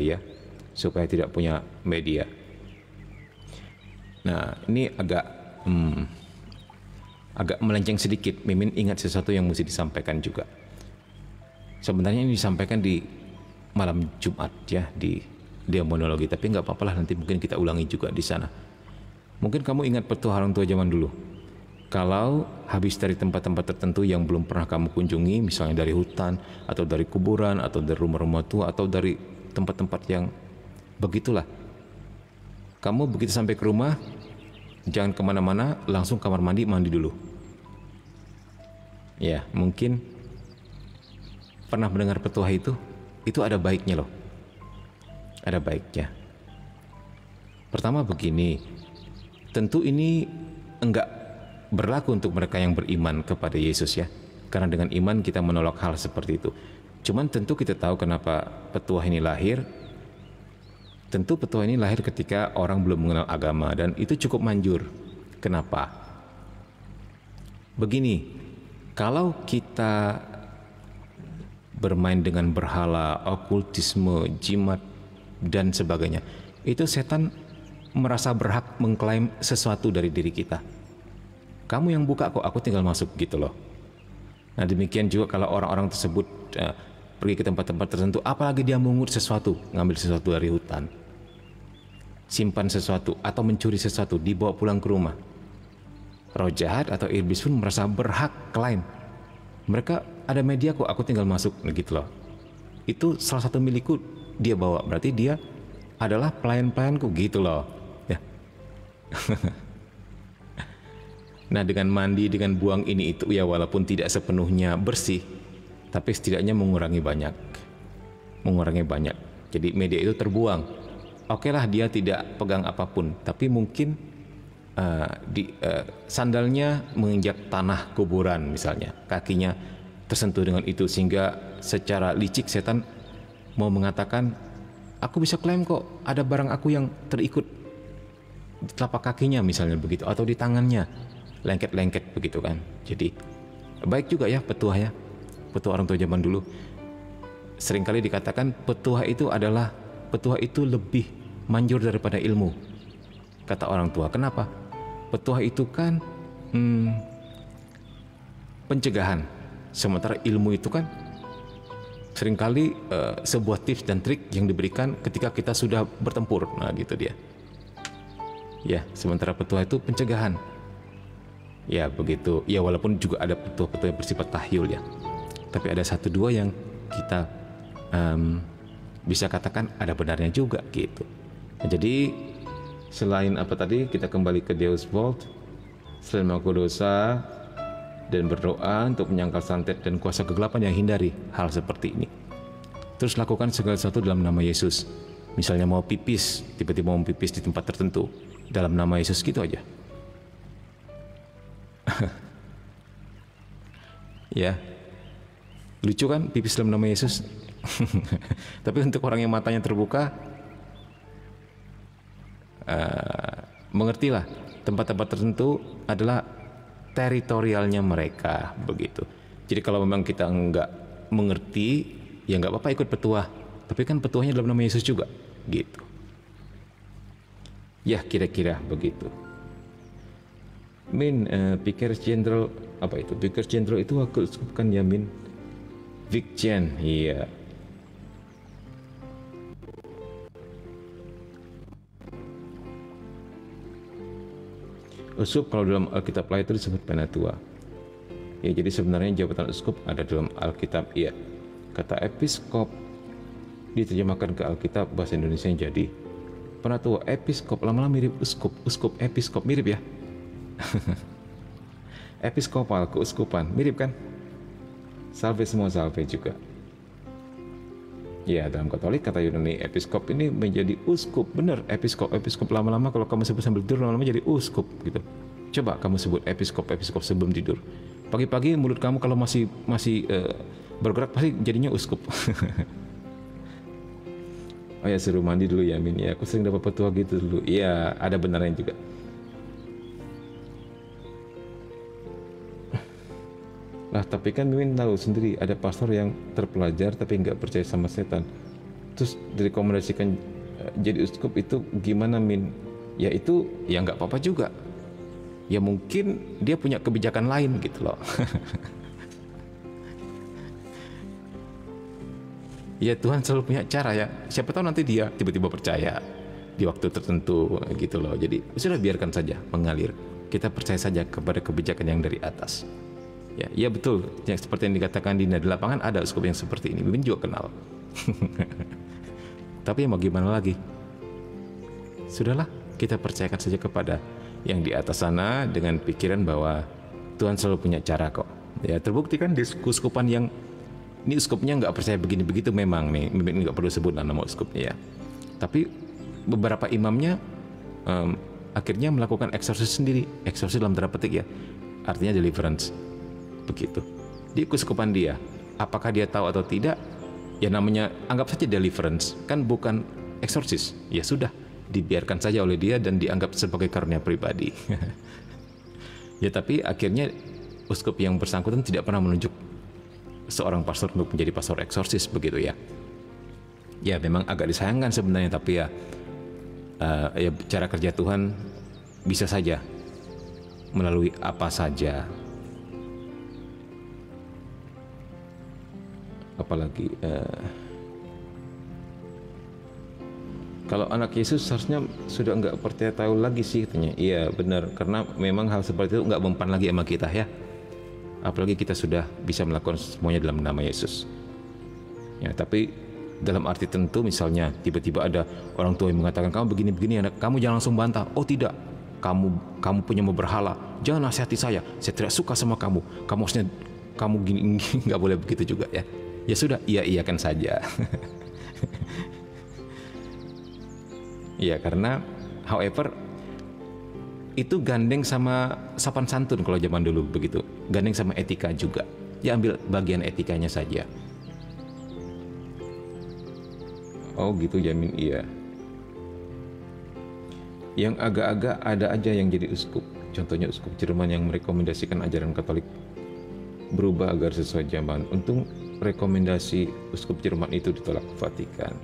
ya, supaya tidak punya media. Nah, ini agak melenceng sedikit. Mimin ingat sesuatu yang mesti disampaikan juga. Sebenarnya ini disampaikan di malam Jumat ya, di demonologi, tapi nggak apa-apa lah, nanti mungkin kita ulangi juga di sana. Mungkin kamu ingat petua orang tua zaman dulu. Kalau habis dari tempat-tempat tertentu yang belum pernah kamu kunjungi, misalnya dari hutan, atau dari kuburan, atau dari rumah-rumah tua, atau dari tempat-tempat yang begitulah, kamu begitu sampai ke rumah, jangan kemana-mana, langsung kamar mandi dulu. Ya, mungkin pernah mendengar petua itu ada baiknya loh. Ada baiknya. Pertama begini, tentu ini enggak berlaku untuk mereka yang beriman kepada Yesus ya, karena dengan iman kita menolak hal seperti itu. Cuman tentu kita tahu kenapa petua ini lahir. Tentu petua ini lahir ketika orang belum mengenal agama, dan itu cukup manjur. Kenapa? Begini, kalau kita bermain dengan berhala, okultisme, jimat, dan sebagainya, itu setan merasa berhak mengklaim sesuatu dari diri kita. Kamu yang buka kok, aku tinggal masuk gitu loh. Nah demikian juga kalau orang-orang tersebut pergi ke tempat-tempat tertentu, apalagi dia mengut sesuatu, ngambil sesuatu dari hutan, simpan sesuatu, atau mencuri sesuatu, dibawa pulang ke rumah, roh jahat atau iblis pun merasa berhak klaim. Mereka ada media kok, aku tinggal masuk, gitu loh. Itu salah satu milikku, dia bawa, berarti dia adalah pelayan-pelayanku, gitu loh ya. Nah dengan mandi, dengan buang ini itu ya, walaupun tidak sepenuhnya bersih, tapi setidaknya mengurangi banyak. Jadi media itu terbuang. Oke lah, dia tidak pegang apapun, tapi mungkin sandalnya menginjak tanah kuburan misalnya, kakinya tersentuh dengan itu, sehingga secara licik setan mau mengatakan, aku bisa klaim kok ada barang aku yang terikut di telapak kakinya misalnya begitu, atau di tangannya lengket-lengket begitu kan. Jadi baik juga ya petuah ya, petuah orang tua zaman dulu. Seringkali dikatakan petuah itu lebih manjur daripada ilmu, kata orang tua. Kenapa? Petuah itu kan pencegahan, sementara ilmu itu kan seringkali sebuah tips dan trik yang diberikan ketika kita sudah bertempur. Nah gitu dia ya, sementara petuah itu pencegahan ya begitu ya. Walaupun juga ada petuah-petuah yang bersifat tahyul ya, tapi ada satu dua yang kita bisa katakan ada benarnya juga gitu. Nah, jadi selain apa tadi, kita kembali ke Deus Vult, selain mengaku dosa dan berdoa untuk menyangkal santet dan kuasa kegelapan, yang hindari hal seperti ini. Terus lakukan segala sesuatu dalam nama Yesus. Misalnya mau pipis, tiba-tiba mau pipis di tempat tertentu, dalam nama Yesus gitu aja. Ya, lucu kan pipis dalam nama Yesus? Tapi untuk orang yang matanya terbuka, mengertilah tempat-tempat tertentu adalah teritorialnya mereka begitu. Jadi kalau memang kita enggak mengerti, ya enggak apa-apa ikut petuah, tapi kan petuahnya dalam nama Yesus juga gitu ya, kira-kira begitu. Min, Vicar Jenderal apa itu? Vicar Jenderal itu wakil uskup kan ya Min? Vicjen, iya. Uskup kalau dalam Alkitab lain itu disebut penatua. Ya, jadi sebenarnya jabatan uskup ada dalam Alkitab, iya. Kata episkop diterjemahkan ke Alkitab bahasa Indonesia yang jadi penatua. Episkop lama-lama mirip uskup, uskup episkop mirip ya. Episkopal, keuskupan, mirip kan? Salve semua, salve juga. Ya, dalam Katolik kata Yunani episkop ini menjadi uskup, bener. Episkop lama-lama kalau kamu sebut sambil tidur lama-lama jadi uskup gitu. Coba kamu sebut episkop sebelum tidur. Pagi-pagi mulut kamu kalau masih bergerak pasti jadinya uskup. Oh ya, suruh mandi dulu ya Min. Ya, aku sering dapat petua gitu dulu. Iya, ada benarnya juga. Nah, tapi kan Mimin tahu sendiri ada pastor yang terpelajar tapi nggak percaya sama setan. Terus direkomendasikan jadi uskup itu gimana Min? Ya itu ya nggak apa-apa juga. Ya mungkin dia punya kebijakan lain gitu loh. Ya Tuhan selalu punya cara ya. Siapa tahu nanti dia tiba-tiba percaya di waktu tertentu gitu loh. Jadi sudah biarkan saja mengalir. Kita percaya saja kepada kebijakan yang dari atas. Ya, ya betul. Yang seperti yang dikatakan Dina, di lapangan ada uskup yang seperti ini. Mimin juga kenal. Tapi mau gimana lagi? Sudahlah, kita percayakan saja kepada yang di atas sana dengan pikiran bahwa Tuhan selalu punya cara kok. Ya terbukti kan di uskupan yang ini uskupnya nggak percaya begini begitu, memang nih Mimin nggak perlu sebut nama uskupnya ya. Tapi beberapa imamnya akhirnya melakukan eksorsis sendiri. Eksorsis dalam tanda petik ya, artinya deliverance begitu di keuskupan dia. Apakah dia tahu atau tidak, ya namanya anggap saja deliverance, kan bukan eksorsis. Ya sudah, dibiarkan saja oleh dia dan dianggap sebagai karunia pribadi. Ya tapi akhirnya uskup yang bersangkutan tidak pernah menunjuk seorang pastor untuk menjadi pastor eksorsis begitu ya. Ya memang agak disayangkan sebenarnya, tapi ya cara kerja Tuhan bisa saja melalui apa saja. Apalagi kalau anak Yesus seharusnya sudah nggak percaya tahu lagi sih katanya. Iya benar, karena memang hal seperti itu nggak mempan lagi sama kita ya. Apalagi kita sudah bisa melakukan semuanya dalam nama Yesus. Ya, tapi dalam arti tentu, misalnya tiba-tiba ada orang tua yang mengatakan kamu begini-begini, anak kamu jangan langsung bantah. Oh tidak, kamu punya mau berhala. Jangan nasihati saya tidak suka sama kamu. Kamu harusnya kamu gini, nggak boleh begitu juga ya. Ya sudah, iya-iyakan saja. Ya karena, however, itu gandeng sama sopan santun kalau zaman dulu begitu, gandeng sama etika juga. ya ambil bagian etikanya saja. Oh gitu Jamin, iya. Yang agak-agak ada aja yang jadi uskup. Contohnya uskup Jerman yang merekomendasikan ajaran Katolik berubah agar sesuai zaman. Untung rekomendasi uskup Jerman itu ditolak Vatikan.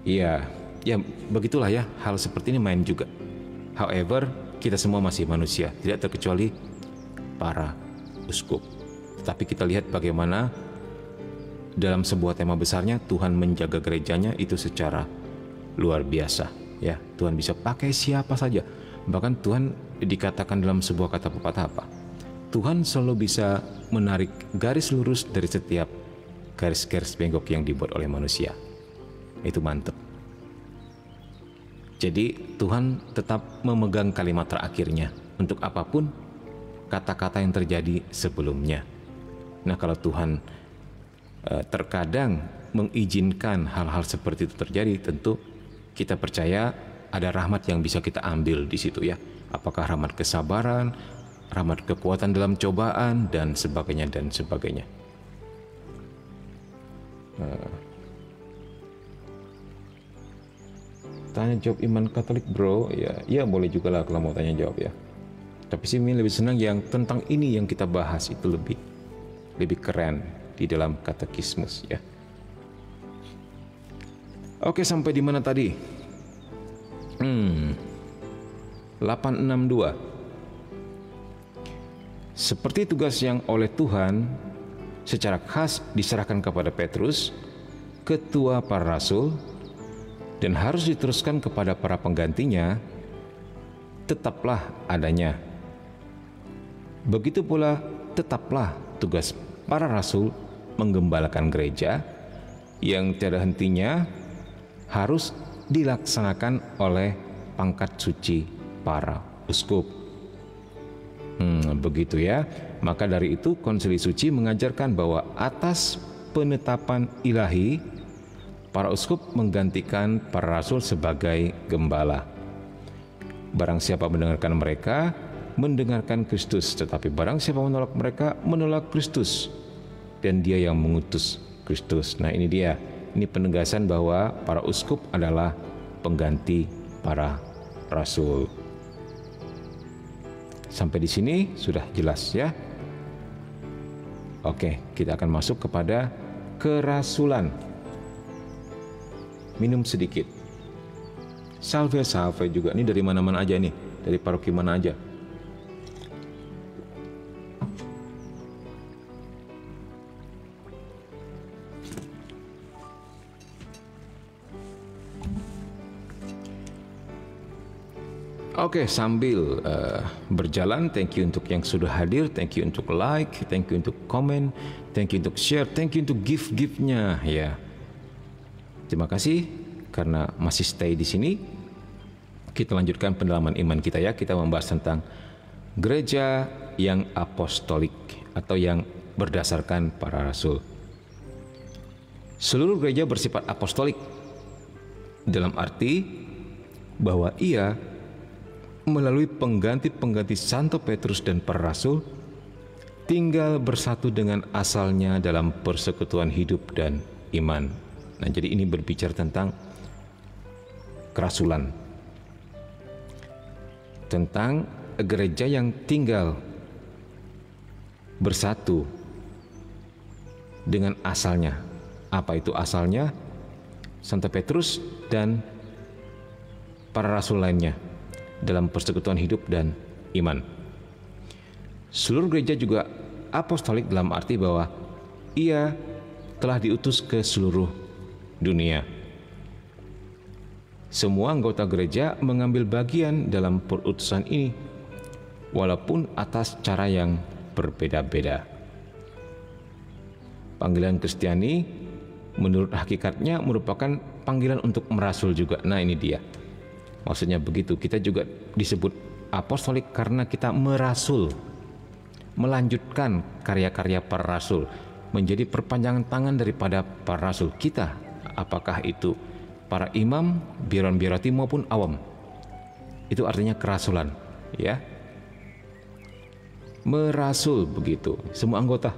Iya, ya begitulah ya, hal seperti ini main juga. However, kita semua masih manusia, tidak terkecuali para uskup. Tetapi kita lihat bagaimana dalam sebuah tema besarnya Tuhan menjaga gerejanya itu secara luar biasa. Ya, Tuhan bisa pakai siapa saja. Bahkan Tuhan dikatakan dalam sebuah kata pepatah apa? Tuhan selalu bisa menarik garis lurus dari setiap garis-garis bengkok yang dibuat oleh manusia. Itu mantep. Jadi Tuhan tetap memegang kalimat terakhirnya untuk apapun kata-kata yang terjadi sebelumnya. Nah, kalau Tuhan terkadang mengizinkan hal-hal seperti itu terjadi, tentu kita percaya ada rahmat yang bisa kita ambil di situ ya. Apakah rahmat kesabaran, rahmat kekuatan dalam cobaan, dan sebagainya dan sebagainya. Tanya jawab iman Katolik bro, ya boleh juga lah kalau mau tanya jawab ya. Tapi sih Min lebih senang yang tentang ini yang kita bahas, itu lebih keren di dalam katekismus ya. Oke, sampai di mana tadi? 862. Seperti tugas yang oleh Tuhan secara khas diserahkan kepada Petrus, ketua para rasul, dan harus diteruskan kepada para penggantinya, tetaplah adanya. Begitu pula tetaplah tugas para rasul menggembalakan gereja yang tiada hentinya harus dilaksanakan oleh pangkat suci para uskup. Begitu ya. Maka dari itu Konsili Suci mengajarkan bahwa atas penetapan ilahi, para uskup menggantikan para rasul sebagai gembala. Barang siapa mendengarkan mereka, mendengarkan Kristus, tetapi barang siapa menolak mereka, menolak Kristus, dan dia yang mengutus Kristus. Nah ini dia, ini penegasan bahwa para uskup adalah pengganti para rasul. Sampai di sini sudah jelas ya. Oke, kita akan masuk kepada kerasulan. Minum sedikit. Salve juga, ini dari mana-mana aja nih, dari paroki mana aja. Oke, sambil berjalan, thank you untuk yang sudah hadir, thank you untuk like, thank you untuk komen, thank you untuk share, thank you untuk gift-giftnya ya. Terima kasih karena masih stay di sini. Kita lanjutkan pendalaman iman kita ya. Kita membahas tentang gereja yang apostolik atau yang berdasarkan para rasul. Seluruh gereja bersifat apostolik dalam arti bahwa ia melalui pengganti-pengganti Santo Petrus dan para rasul tinggal bersatu dengan asalnya dalam persekutuan hidup dan iman. Nah, jadi ini berbicara tentang kerasulan, tentang gereja yang tinggal bersatu dengan asalnya. Apa itu asalnya? Santo Petrus dan para rasul lainnya dalam persekutuan hidup dan iman. Seluruh gereja juga apostolik dalam arti bahwa ia telah diutus ke seluruh dunia. Semua anggota gereja mengambil bagian dalam perutusan ini, walaupun atas cara yang berbeda-beda. Panggilan Kristiani menurut hakikatnya merupakan panggilan untuk merasul juga. Nah ini dia. Maksudnya begitu, kita juga disebut apostolik karena kita merasul, melanjutkan karya-karya para rasul, menjadi perpanjangan tangan daripada para rasul kita. Apakah itu para imam, biaron-biarati maupun awam. Itu artinya kerasulan, ya. merasul begitu. Semua anggota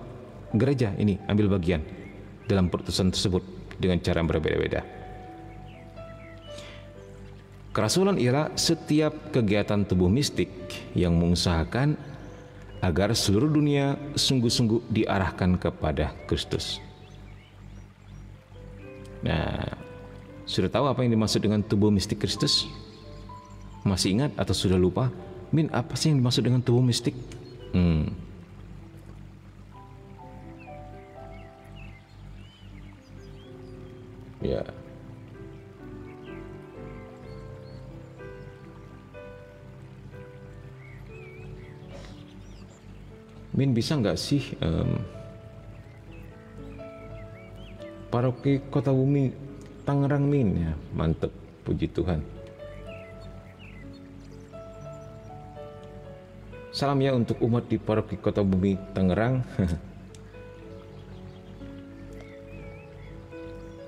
gereja ini ambil bagian dalam perutusan tersebut dengan cara yang berbeda-beda. Kerasulan ialah setiap kegiatan tubuh mistik yang mengusahakan agar seluruh dunia sungguh-sungguh diarahkan kepada Kristus. Nah, sudah tahu apa yang dimaksud dengan tubuh mistik Kristus? Masih ingat atau sudah lupa? Min, apa sih yang dimaksud dengan tubuh mistik? Ya. Min, bisa nggak sih paroki Kota Bumi Tangerang, Min? Ya, mantep, puji Tuhan. Salam ya untuk umat di paroki Kota Bumi Tangerang.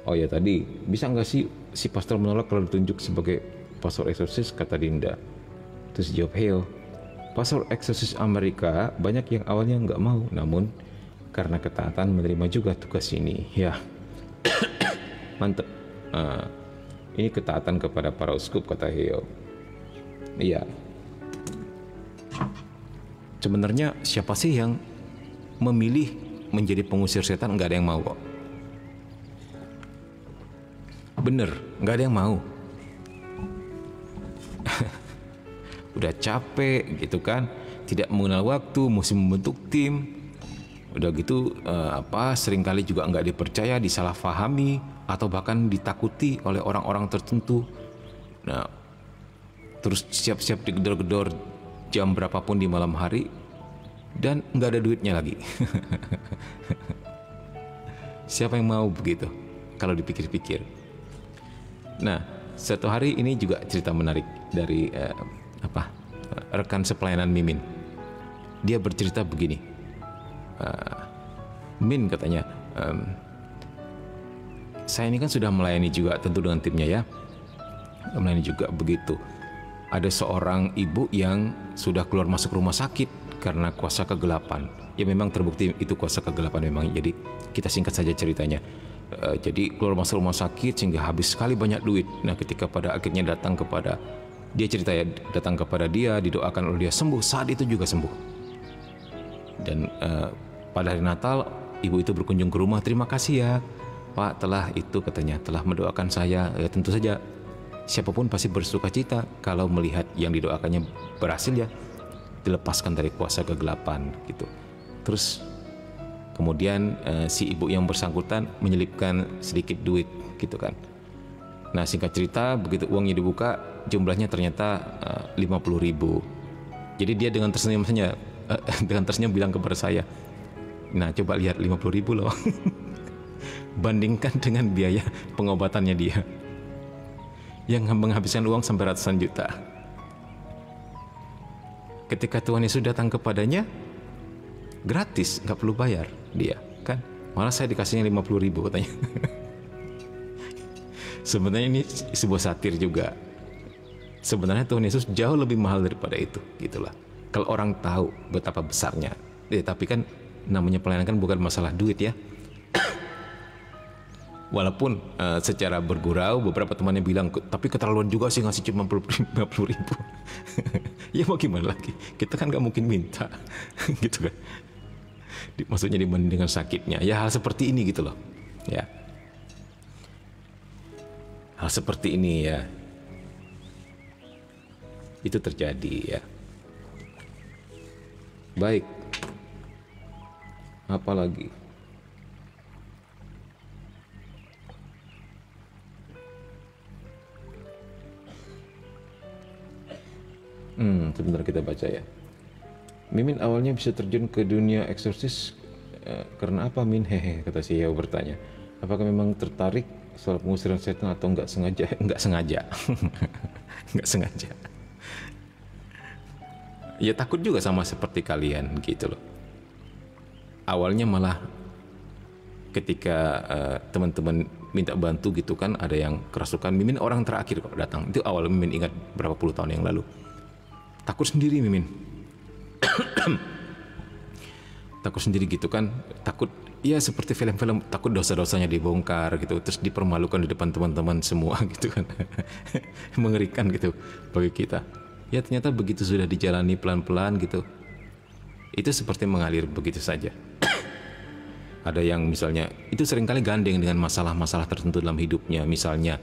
Oh ya, tadi bisa nggak sih si pastor menolak kalau ditunjuk sebagai pastor eksorsis, kata Dinda. Terus jawab, Heo, pastor eksorsis Amerika banyak yang awalnya nggak mau, namun karena ketaatan menerima juga tugas ini. Ya, mantep. Ini ketaatan kepada para uskup, kata Heo. Iya. Sebenarnya siapa sih yang memilih menjadi pengusir setan? Nggak ada yang mau kok. Bener, nggak ada yang mau. Udah capek gitu kan, tidak mengenal waktu, mesti membentuk tim. Udah gitu seringkali juga nggak dipercaya, disalahfahami, atau bahkan ditakuti oleh orang-orang tertentu. Nah, terus siap-siap digedor-gedor jam berapapun di malam hari, dan nggak ada duitnya lagi. Siapa yang mau begitu kalau dipikir-pikir? Nah, suatu hari ini juga cerita menarik dari rekan sepelayanan Mimin. Dia bercerita begini, Min, katanya, saya ini kan sudah melayani juga tentu dengan timnya ya, melayani juga begitu. Ada seorang ibu yang sudah keluar masuk rumah sakit karena kuasa kegelapan. Ya memang terbukti itu kuasa kegelapan memang. Jadi kita singkat saja ceritanya. Jadi keluar masuk rumah sakit sehingga habis sekali banyak duit. Nah, ketika pada akhirnya datang kepada dia, cerita ya, datang kepada dia, didoakan oleh dia, sembuh. Saat itu juga sembuh. Dan pada hari Natal ibu itu berkunjung ke rumah. Terima kasih ya Pak, telah itu katanya, telah mendoakan saya. Ya, tentu saja siapapun pasti bersuka cita kalau melihat yang didoakannya berhasil ya, dilepaskan dari kuasa kegelapan gitu. Terus kemudian si ibu yang bersangkutan menyelipkan sedikit duit gitu kan. Nah, singkat cerita begitu uangnya dibuka, jumlahnya ternyata 50.000. Jadi dia dengan tersenyum bilang kepada saya, nah coba lihat 50.000 loh. Bandingkan dengan biaya pengobatannya dia yang menghabiskan uang sampai ratusan juta. Ketika Tuhan Yesus datang kepadanya, gratis, nggak perlu bayar dia, kan? Malah saya dikasihnya 50.000 katanya. Sebenarnya ini sebuah satir juga. Sebenarnya Tuhan Yesus jauh lebih mahal daripada itu, gitulah. Kalau orang tahu betapa besarnya. Tapi kan namanya pelayanan kan bukan masalah duit ya. Walaupun secara bergurau beberapa temannya bilang, tapi keterlaluan juga sih ngasih cuma 50.000. Ya mau gimana lagi, kita kan gak mungkin minta. Gitu kan. Maksudnya dibanding dengan sakitnya. Ya hal seperti ini gitu loh. Ya, hal seperti ini ya, itu terjadi ya. Baik, apa lagi? Sebentar kita baca ya. Mimin awalnya bisa terjun ke dunia eksorsis karena apa, Min? Hehe, kata si Yao bertanya. Apakah memang tertarik soal pengusiran setan atau nggak sengaja? Nggak sengaja. Nggak sengaja. Ya takut juga sama seperti kalian gitu loh. Awalnya malah ketika teman-teman minta bantu gitu kan, ada yang kerasukan, Mimin orang terakhir kok datang. Itu awal Mimin ingat berapa puluh tahun yang lalu. Takut sendiri Mimin. takut sendiri gitu kan, takut ya seperti film-film, takut dosa-dosanya dibongkar gitu, terus dipermalukan di depan teman-teman semua gitu kan. Mengerikan gitu bagi kita. Ya ternyata begitu sudah dijalani pelan-pelan gitu, itu seperti mengalir begitu saja. Ada yang misalnya itu seringkali gandeng dengan masalah-masalah tertentu dalam hidupnya. Misalnya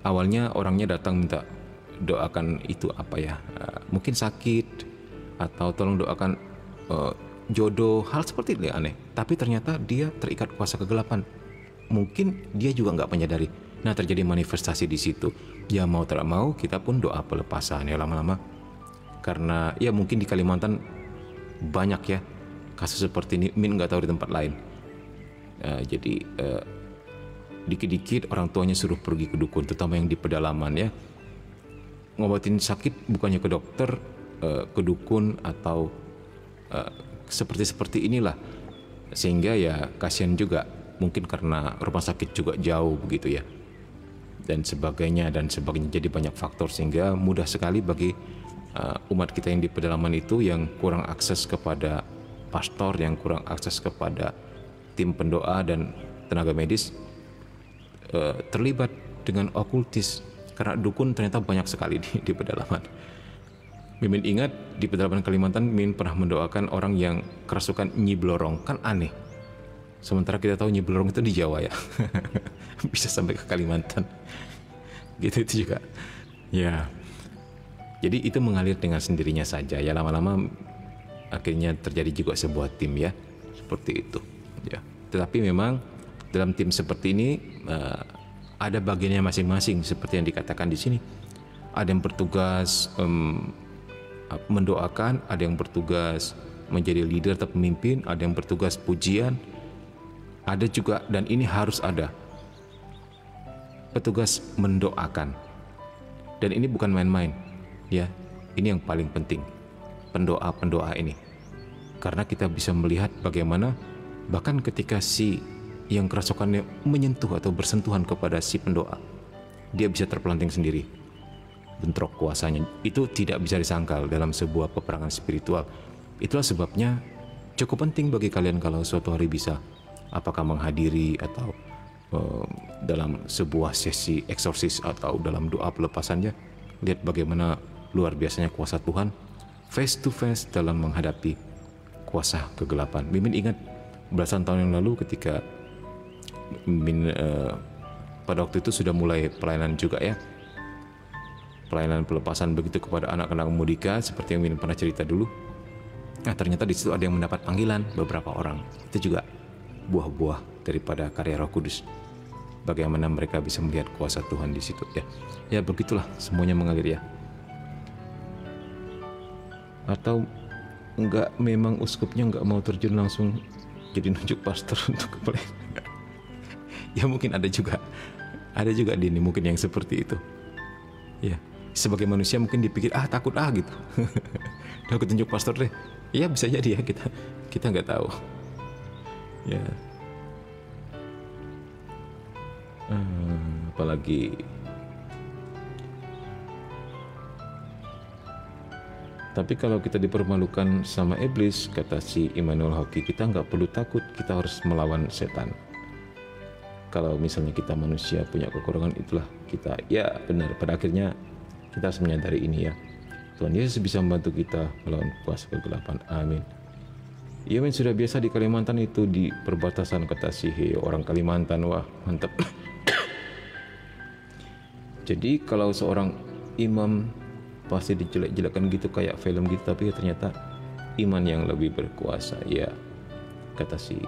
awalnya orangnya datang minta doakan itu apa ya, mungkin sakit atau tolong doakan jodoh, hal seperti itu aneh. Tapi ternyata dia terikat kuasa kegelapan. Mungkin dia juga nggak menyadari. Nah terjadi manifestasi di situ. Ya mau tak mau kita pun doa pelepasan ya lama-lama. Karena ya mungkin di Kalimantan banyak ya kasus seperti ini. Min nggak tahu di tempat lain. Jadi dikit-dikit orang tuanya suruh pergi ke dukun, terutama yang di pedalaman ya. Ngobatin sakit bukannya ke dokter, ke dukun atau seperti inilah, sehingga ya kasihan juga mungkin karena rumah sakit juga jauh begitu ya dan sebagainya. Jadi banyak faktor sehingga mudah sekali bagi umat kita yang di pedalaman itu yang kurang akses kepada pastor, yang kurang akses kepada tim pendoa dan tenaga medis, terlibat dengan okultis, karena dukun ternyata banyak sekali di pedalaman. Mimin ingat di pedalaman Kalimantan, Mimin pernah mendoakan orang yang kerasukan Nyi Blorong. Kan aneh, sementara kita tahu Nyi Blorong itu di Jawa ya. Bisa sampai ke Kalimantan gitu. Itu juga ya, jadi itu mengalir dengan sendirinya saja ya. Lama-lama akhirnya terjadi juga sebuah tim ya, seperti itu ya. Tetapi memang dalam tim seperti ini ada bagiannya masing-masing seperti yang dikatakan di sini. Ada yang bertugas mendoakan, ada yang bertugas menjadi leader atau pemimpin, ada yang bertugas pujian, ada juga, dan ini harus ada, petugas mendoakan. Dan ini bukan main-main ya, ini yang paling penting, pendoa-pendoa ini, karena kita bisa melihat bagaimana bahkan ketika si yang kerasukannya menyentuh atau bersentuhan kepada si pendoa, dia bisa terpelanting sendiri. Bentrok kuasanya itu tidak bisa disangkal dalam sebuah peperangan spiritual. Itulah sebabnya cukup penting bagi kalian kalau suatu hari bisa, apakah menghadiri atau dalam sebuah sesi eksorsis atau dalam doa pelepasannya, lihat bagaimana luar biasanya kuasa Tuhan face to face dalam menghadapi kuasa kegelapan. Mimin ingat belasan tahun yang lalu ketika Mimin pada waktu itu sudah mulai pelayanan juga ya, pelayanan pelepasan begitu kepada anak-anak mudika seperti yang Mimin pernah cerita dulu. Nah ternyata di situ ada yang mendapat panggilan, beberapa orang. Itu juga buah-buah daripada karya Roh Kudus. Bagaimana mereka bisa melihat kuasa Tuhan di situ ya. Ya begitulah semuanya mengalir ya. Atau enggak, memang uskupnya enggak mau terjun langsung jadi nunjuk pastor untuk pelayanan. Ya mungkin ada juga Dini mungkin yang seperti itu. Ya, sebagai manusia mungkin dipikir takut gitu. Udah aku tunjuk pastor deh. Ya bisa jadi ya, kita nggak tahu. Ya. Apalagi tapi kalau kita dipermalukan sama iblis, kata si Immanuel Hoki, kita nggak perlu takut, kita harus melawan setan. Kalau misalnya kita manusia punya kekurangan, itulah kita. Ya benar, pada akhirnya kita harus menyadari ini ya. Tuhan Yesus bisa membantu kita melawan kuasa kegelapan. Amin. Ya men, sudah biasa di Kalimantan itu di perbatasan, kata si orang Kalimantan. Wah mantap. Jadi kalau seorang imam pasti dijelek-jelekan gitu kayak film gitu, tapi ternyata iman yang lebih berkuasa ya, kata si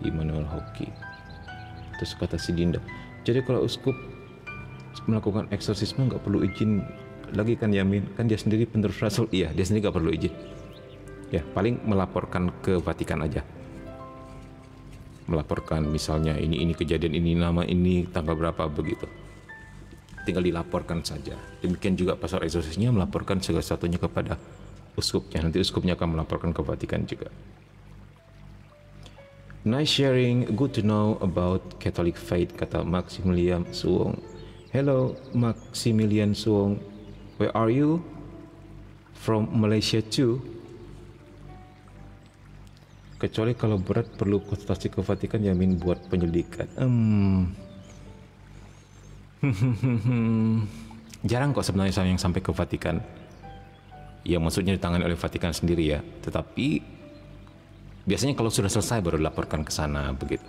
Immanuel Hoki. Terus kata si Dinda, jadi kalau uskup melakukan eksorsisme nggak perlu izin lagi kan Yamin, kan dia sendiri penerus rasul. Iya, dia sendiri nggak perlu izin ya, paling melaporkan ke Vatikan aja, melaporkan misalnya ini kejadian ini, nama ini, tanggal berapa begitu, tinggal dilaporkan saja. Demikian juga pastor eksorsisnya melaporkan segala satunya kepada uskupnya, nanti uskupnya akan melaporkan ke Vatikan juga. Nice sharing, good to know about Catholic faith, kata Maximilian Suwong. Hello Maximilian Suwong, where are you? From Malaysia too? Kecuali kalau berat perlu konsultasi ke Vatikan, jamin buat penyelidikan. Jarang kok sebenarnya yang sampai ke Vatikan. Ya maksudnya ditangani oleh Vatikan sendiri ya. Tetapi biasanya kalau sudah selesai baru dilaporkan ke sana begitu.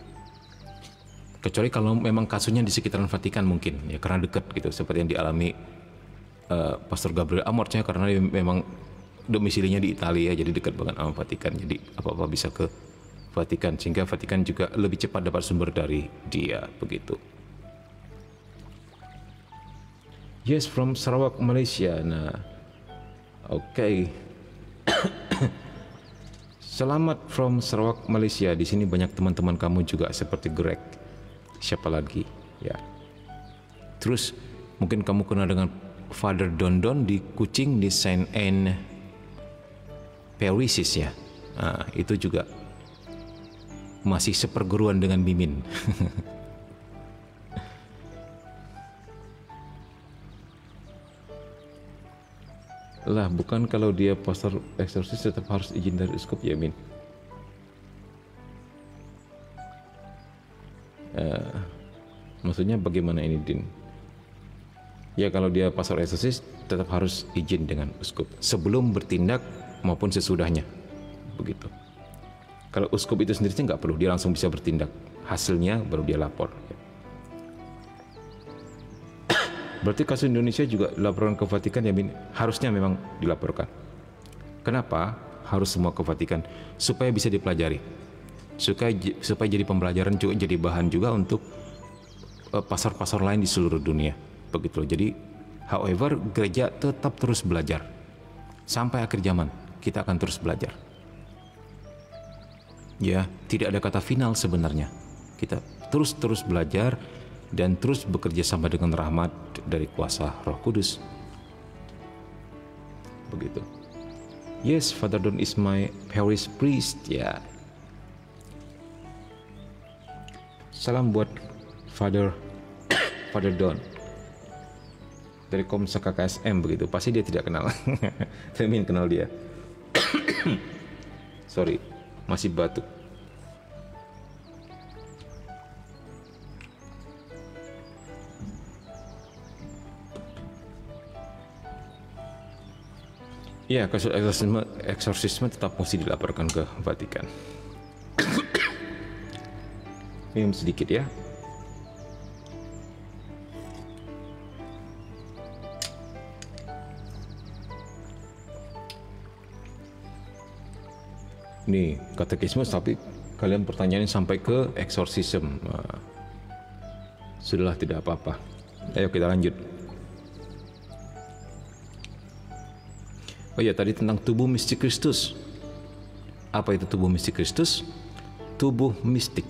Kecuali kalau memang kasusnya di sekitaran Vatikan mungkin ya, karena dekat gitu, seperti yang dialami Pastor Gabriel Amortnya, karena dia memang domisilinya di Italia, jadi dekat banget sama Vatikan. Jadi apa-apa bisa ke Vatikan, sehingga Vatikan juga lebih cepat dapat sumber dari dia begitu. Yes, from Sarawak, Malaysia. Nah, oke. Selamat from Sarawak, Malaysia. Di sini banyak teman-teman kamu juga seperti Greg. Siapa lagi? Ya. Terus mungkin kamu kenal dengan Father Dondon di Kuching, di Saint Anne Parishes ya. Nah, itu juga masih seperguruan dengan Mimin. Lah, bukan kalau dia pastor eksorsis tetap harus izin dari uskup ya, Min? Maksudnya bagaimana ini, Din? Ya kalau dia pastor eksorsis tetap harus izin dengan uskup sebelum bertindak maupun sesudahnya, begitu. Kalau uskup itu sendiri nggak perlu, dia langsung bisa bertindak. Hasilnya baru dia lapor. Berarti kasus Indonesia juga dilaporkan ke Vatikan ya, Min? Harusnya memang dilaporkan. Kenapa harus semua ke Vatikan? Supaya bisa dipelajari, supaya jadi pembelajaran, juga jadi bahan juga untuk pasar-pasar lain di seluruh dunia, begitu. Jadi, however, gereja tetap terus belajar sampai akhir zaman. Kita akan terus belajar. Ya, tidak ada kata final sebenarnya. Kita terus belajar dan terus bekerja sama dengan rahmat dari kuasa Roh Kudus. Begitu. Yes, Father Don is my parish priest. Ya. Salam buat Father Don dari Komsek KKSM begitu. Pasti dia tidak kenal. Saya kenal dia. Sorry, masih batuk. Ya, kasus eksorsisme tetap mesti dilaporkan ke Vatikan. Minum sedikit ya. Nih, katekisme, tapi kalian pertanyaannya sampai ke eksorsisme. Nah, sudahlah, tidak apa-apa. Ayo kita lanjut. Oh ya, tadi tentang tubuh mistik Kristus. Apa itu tubuh mistik Kristus? Tubuh mistik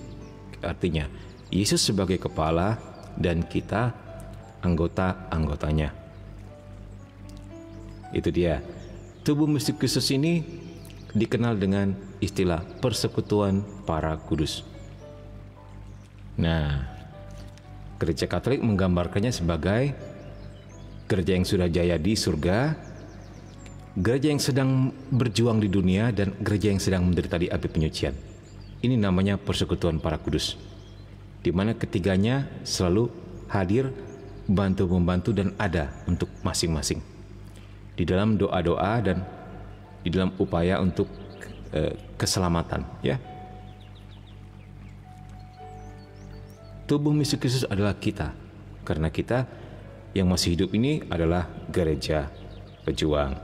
artinya Yesus sebagai kepala dan kita anggota-anggotanya. Itu dia. Tubuh mistik Kristus ini dikenal dengan istilah persekutuan para kudus. Nah, Gereja Katolik menggambarkannya sebagai gereja yang sudah jaya di surga, gereja yang sedang berjuang di dunia, dan gereja yang sedang menderita di api penyucian. Ini namanya persekutuan para kudus, di mana ketiganya selalu hadir, bantu-membantu, dan ada untuk masing-masing di dalam doa-doa dan di dalam upaya untuk keselamatan, ya. Tubuh mistik Kristus adalah kita, karena kita yang masih hidup ini adalah gereja pejuang.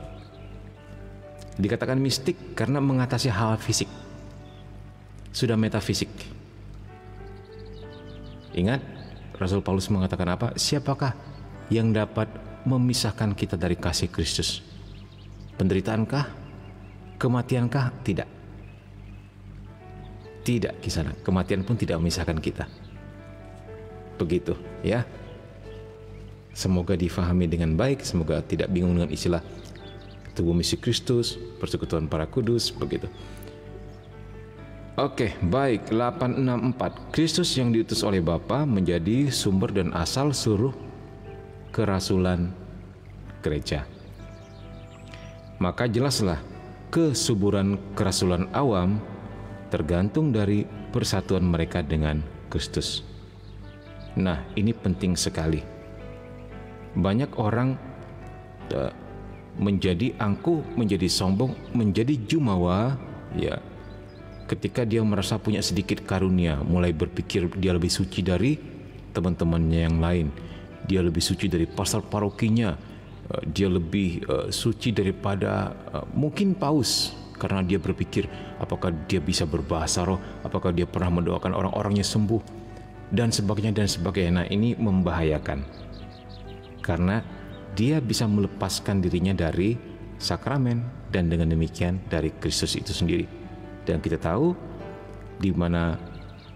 Dikatakan mistik karena mengatasi hal fisik, sudah metafisik. Ingat, Rasul Paulus mengatakan apa? Siapakah yang dapat memisahkan kita dari kasih Kristus? Penderitaankah? Kematiankah? Tidak. Tidak, kisah. Kematian pun tidak memisahkan kita. Begitu, ya. Semoga difahami dengan baik, semoga tidak bingung dengan istilah tubuh mistik Kristus, persekutuan para kudus, begitu. Oke, baik. 864. Kristus yang diutus oleh Bapa menjadi sumber dan asal seluruh kerasulan gereja. Maka jelaslah kesuburan kerasulan awam tergantung dari persatuan mereka dengan Kristus. Nah, ini penting sekali. Banyak orang menjadi angkuh, menjadi sombong, menjadi jumawa, ya, ketika dia merasa punya sedikit karunia, mulai berpikir dia lebih suci dari teman-temannya yang lain, dia lebih suci dari pastor parokinya, dia lebih suci daripada mungkin paus, karena dia berpikir apakah dia bisa berbahasa roh, apakah dia pernah mendoakan orang-orangnya sembuh, dan sebagainya dan sebagainya. Nah, ini membahayakan karena dia bisa melepaskan dirinya dari sakramen dan dengan demikian dari Kristus itu sendiri. Dan kita tahu di mana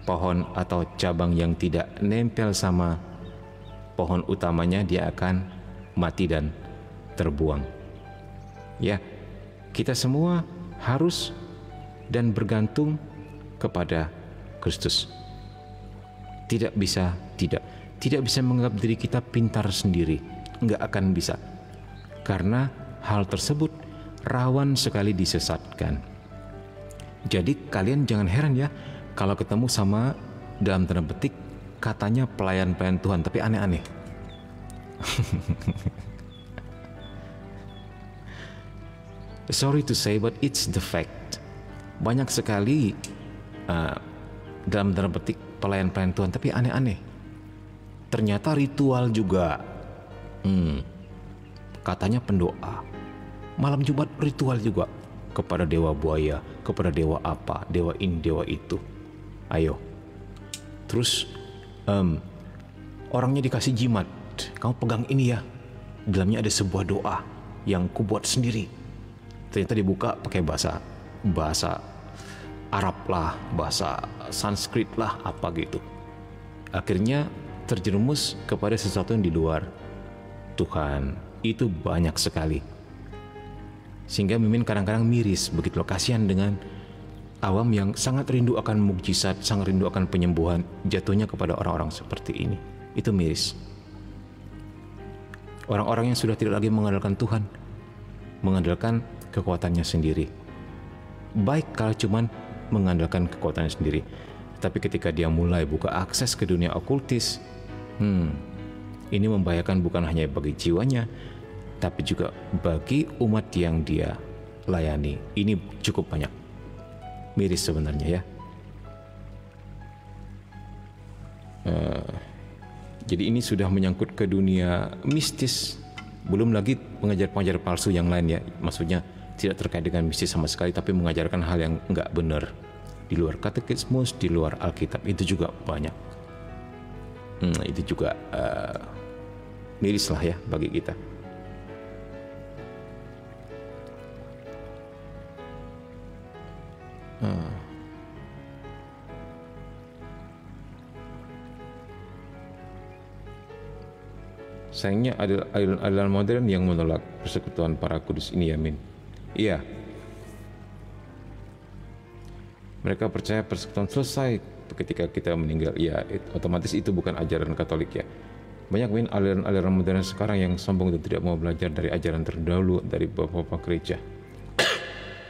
pohon atau cabang yang tidak nempel sama pohon utamanya, dia akan mati dan terbuang. Ya, kita semua harus dan bergantung kepada Kristus. Tidak bisa menganggap diri kita pintar sendiri, nggak akan bisa, karena hal tersebut rawan sekali disesatkan. Jadi kalian jangan heran ya kalau ketemu sama, dalam tanda petik, katanya pelayan-pelayan Tuhan tapi aneh-aneh. Sorry to say, but it's the fact. Banyak sekali dalam tanda petik pelayan-pelayan Tuhan tapi aneh-aneh. Ternyata ritual juga. Katanya pendoa. Malam Jumat ritual juga kepada dewa buaya, kepada dewa apa, dewa ini, dewa itu. Ayo. Terus orangnya dikasih jimat. Kamu pegang ini ya. Dalamnya ada sebuah doa yang kubuat sendiri. Ternyata dibuka pakai bahasa Arab lah, bahasa Sanskrit lah, apa gitu. Akhirnya terjerumus kepada sesuatu yang di luar Tuhan. Itu banyak sekali. Sehingga Mimin kadang-kadang miris, begitu loh, kasihan dengan awam yang sangat rindu akan mukjizat, sangat rindu akan penyembuhan, jatuhnya kepada orang-orang seperti ini. Itu miris. Orang-orang yang sudah tidak lagi mengandalkan Tuhan, mengandalkan kekuatannya sendiri. Baik kalau cuman mengandalkan kekuatannya sendiri, tapi ketika dia mulai buka akses ke dunia okultis, ini membahayakan bukan hanya bagi jiwanya, tapi juga bagi umat yang dia layani. Ini cukup banyak. Miris sebenarnya ya. Jadi ini sudah menyangkut ke dunia mistis. Belum lagi pengajar-pengajar palsu yang lain ya. Maksudnya tidak terkait dengan mistis sama sekali, tapi mengajarkan hal yang enggak benar. Di luar katekismus, di luar Alkitab, itu juga banyak. Itu juga miris lah ya bagi kita. Sayangnya ada aliran modern yang menolak persekutuan para kudus ini, Amin. Iya. Mereka percaya persekutuan selesai ketika kita meninggal. Ya, otomatis itu bukan ajaran Katolik ya. Banyak aliran modern sekarang yang sombong dan tidak mau belajar dari ajaran terdahulu dari bapak-bapak gereja.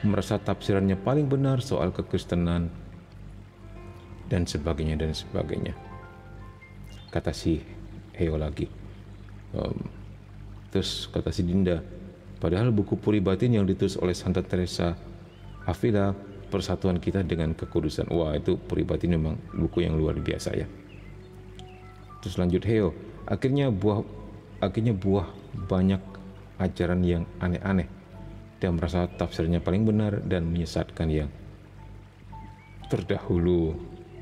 Merasa tafsirannya paling benar soal kekristenan dan sebagainya. Kata si Heo lagi. Terus kata si Dinda, padahal buku Puri Batin yang ditulis oleh Santa Teresa Avila, persatuan kita dengan kekudusan. Wah, itu Puri Batin memang buku yang luar biasa ya. Terus lanjut Heo, akhirnya buah banyak ajaran yang aneh-aneh dan merasa tafsirnya paling benar dan menyesatkan yang terdahulu.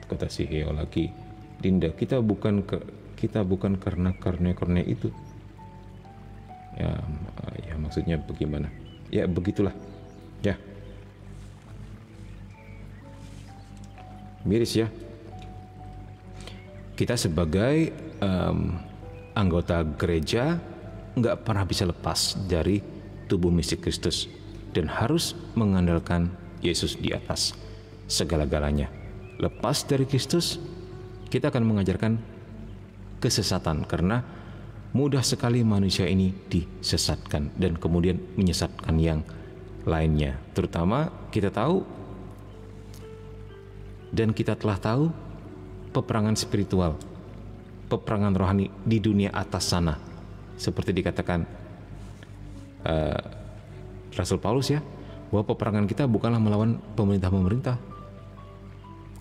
Kata si Heo lagi, Dinda, kita bukan karena itu. Ya maksudnya bagaimana? Ya begitulah. Ya. Miris ya. Kita sebagai anggota gereja nggak pernah bisa lepas dari tubuh mistik Kristus dan harus mengandalkan Yesus di atas segala-galanya. Lepas dari Kristus, kita akan mengajarkan kesesatan karena mudah sekali manusia ini disesatkan dan kemudian menyesatkan yang lainnya. Terutama kita tahu Dan kita telah tahu peperangan spiritual, peperangan rohani di dunia atas sana. Seperti dikatakan Rasul Paulus ya, bahwa peperangan kita bukanlah melawan pemerintah-pemerintah,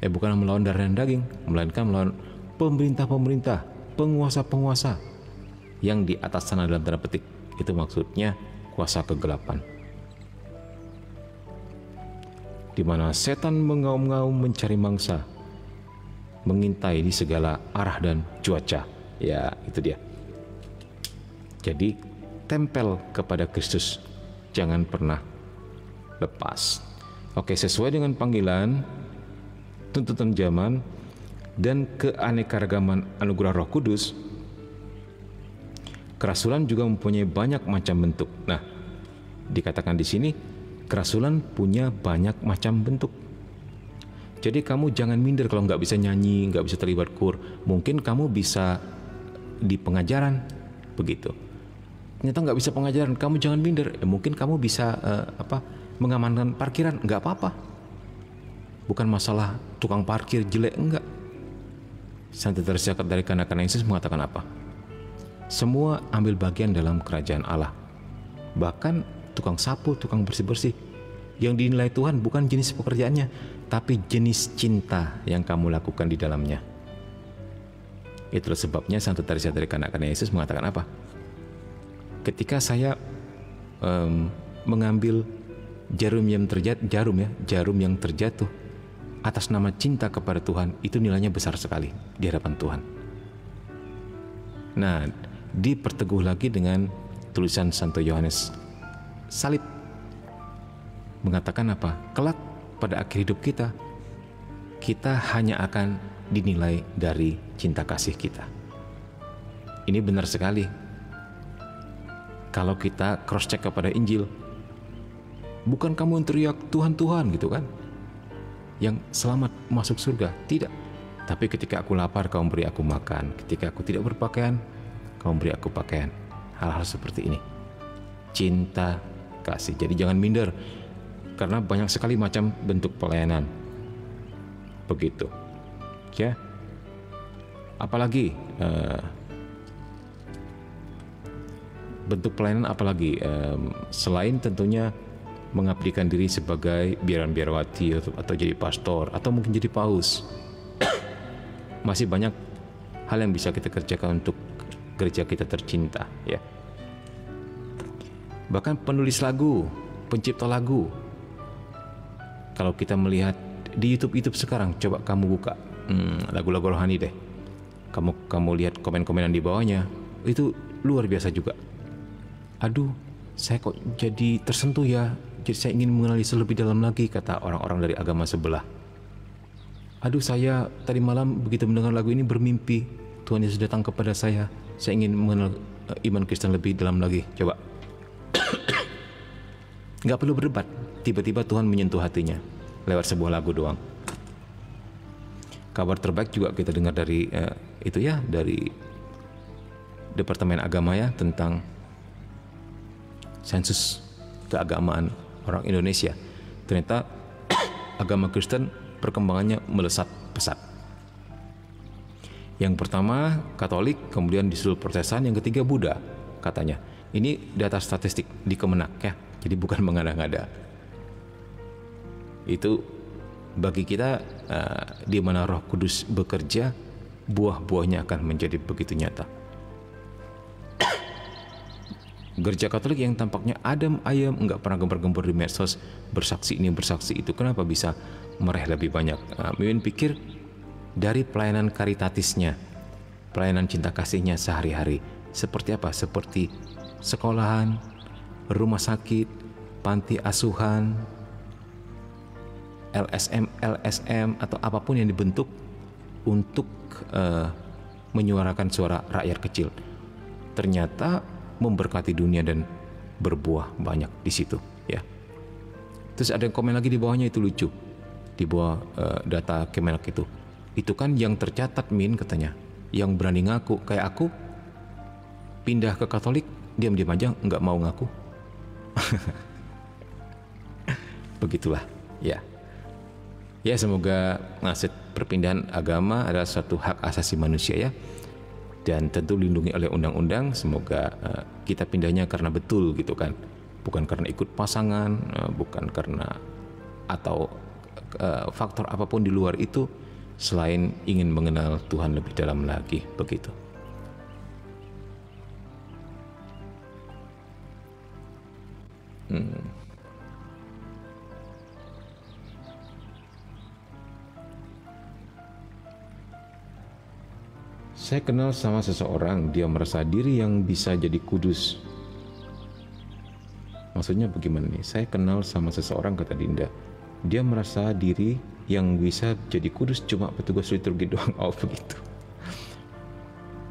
bukanlah melawan darah dan daging, melainkan melawan pemerintah-pemerintah, penguasa-penguasa yang di atas sana dalam tanda petik. Itu maksudnya kuasa kegelapan, di mana setan mengaum-ngaum mencari mangsa, mengintai di segala arah dan cuaca. Ya, itu dia. Jadi, tempel kepada Kristus, jangan pernah lepas. Oke, sesuai dengan panggilan, tuntutan zaman, dan keanekaragaman anugerah Roh Kudus, kerasulan juga mempunyai banyak macam bentuk. Nah, dikatakan di sini, kerasulan punya banyak macam bentuk. Jadi kamu jangan minder kalau nggak bisa nyanyi, nggak bisa terlibat kur. Mungkin kamu bisa di pengajaran, begitu. Ternyata nggak bisa pengajaran, kamu jangan minder. Mungkin kamu bisa mengamankan parkiran, nggak apa-apa. Bukan masalah tukang parkir jelek, enggak. Santi Teresa dari Kanak-Kanak Yesus mengatakan apa? Semua ambil bagian dalam kerajaan Allah. Bahkan tukang sapu, tukang bersih-bersih. Yang dinilai Tuhan bukan jenis pekerjaannya, tapi jenis cinta yang kamu lakukan di dalamnya. Itulah sebabnya Santa Teresa dari Kanak-Kanak Yesus mengatakan apa? Ketika saya mengambil jarum yang terjatuh atas nama cinta kepada Tuhan, itu nilainya besar sekali di hadapan Tuhan. Nah, diperteguh lagi dengan tulisan Santo Yohanes Salib, mengatakan apa? Kelak pada akhir hidup kita, kita hanya akan dinilai dari cinta kasih kita. Ini benar sekali. Kalau kita cross check kepada Injil, bukan kamu yang teriak Tuhan Tuhan gitu kan, yang selamat masuk surga, tidak. Tapi ketika aku lapar, kamu beri aku makan. Ketika aku tidak berpakaian, kamu beri aku pakaian. Hal-hal seperti ini, cinta kasih. Jadi jangan minder, karena banyak sekali macam bentuk pelayanan. Begitu ya. Apalagi bentuk pelayanan apalagi selain tentunya mengabdikan diri sebagai biarawati atau jadi pastor atau mungkin jadi paus. Masih banyak hal yang bisa kita kerjakan untuk gereja kita tercinta ya. Bahkan penulis lagu, pencipta lagu. Kalau kita melihat di YouTube sekarang, coba kamu buka lagu-lagu rohani deh. Kamu lihat komen-komenan di bawahnya, itu luar biasa juga. Aduh, saya kok jadi tersentuh ya. Jadi saya ingin mengenali lebih dalam lagi, kata orang-orang dari agama sebelah. Aduh, saya tadi malam begitu mendengar lagu ini bermimpi Tuhan Yesus datang kepada saya. Saya ingin mengenal iman Kristen lebih dalam lagi. Coba. Nggak perlu berdebat. Tiba-tiba Tuhan menyentuh hatinya lewat sebuah lagu doang. Kabar terbaik juga kita dengar dari dari Departemen Agama ya, tentang sensus keagamaan orang Indonesia. Ternyata agama Kristen perkembangannya melesat pesat. Yang pertama Katolik, kemudian disusul Protestan, yang ketiga Buddha katanya. Ini data statistik di Kemenak ya, jadi bukan mengada-ngada. Itu bagi kita di mana Roh Kudus bekerja, buah-buahnya akan menjadi begitu nyata. Gereja Katolik yang tampaknya adem ayem, enggak pernah gempar-gempur di medsos, bersaksi ini bersaksi itu, kenapa bisa meraih lebih banyak? Mimin pikir dari pelayanan karitatisnya, pelayanan cinta kasihnya sehari-hari. Seperti apa? Seperti sekolahan, rumah sakit, panti asuhan, LSM atau apapun yang dibentuk untuk menyuarakan suara rakyat kecil. Ternyata memberkati dunia dan berbuah banyak di situ ya. Terus ada yang komen lagi di bawahnya, itu lucu. Di bawah data Kemenak itu kan yang tercatat Min katanya, yang berani ngaku kayak aku pindah ke Katolik diam-diam aja nggak mau ngaku. Begitulah ya. Ya, semoga maksud perpindahan agama adalah suatu hak asasi manusia ya, dan tentu dilindungi oleh undang-undang. Semoga kita pindahnya karena betul gitu kan, bukan karena ikut pasangan, bukan karena atau faktor apapun di luar itu selain ingin mengenal Tuhan lebih dalam lagi, begitu. Saya kenal sama seseorang, dia merasa diri yang bisa jadi kudus. Maksudnya bagaimana nih? Saya kenal sama seseorang, kata Dinda, dia merasa diri yang bisa jadi kudus cuma petugas liturgi doang. Oh begitu.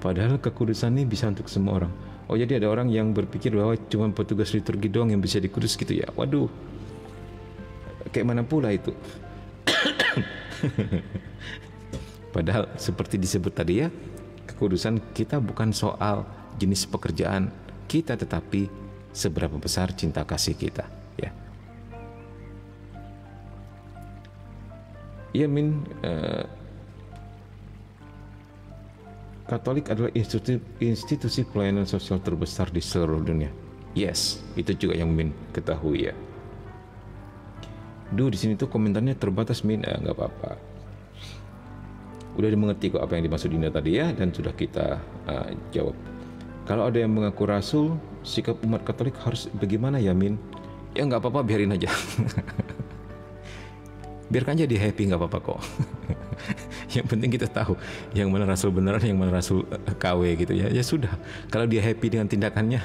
Padahal kekudusan ini bisa untuk semua orang. Oh jadi ada orang yang berpikir bahwa cuma petugas liturgi doang yang bisa dikudus gitu ya. Waduh, kayak mana pula itu. Padahal seperti disebut tadi ya, kekudusan kita bukan soal jenis pekerjaan kita, tetapi seberapa besar cinta kasih kita ya. Ya Min, Katolik adalah institusi pelayanan sosial terbesar di seluruh dunia. Yes, itu juga yang Min ketahui ya. Duh, di sini tuh komentarnya terbatas Min, nggak apa-apa. Udah dimengerti kok apa yang dimaksud Dinda tadi ya, dan sudah kita jawab. Kalau ada yang mengaku rasul, sikap umat Katolik harus bagaimana ya Min? Ya nggak apa-apa, biarin aja. Biarkan aja dia happy, nggak apa-apa kok. Yang penting kita tahu yang mana rasul beneran, yang mana rasul KW gitu ya. Ya sudah, kalau dia happy dengan tindakannya,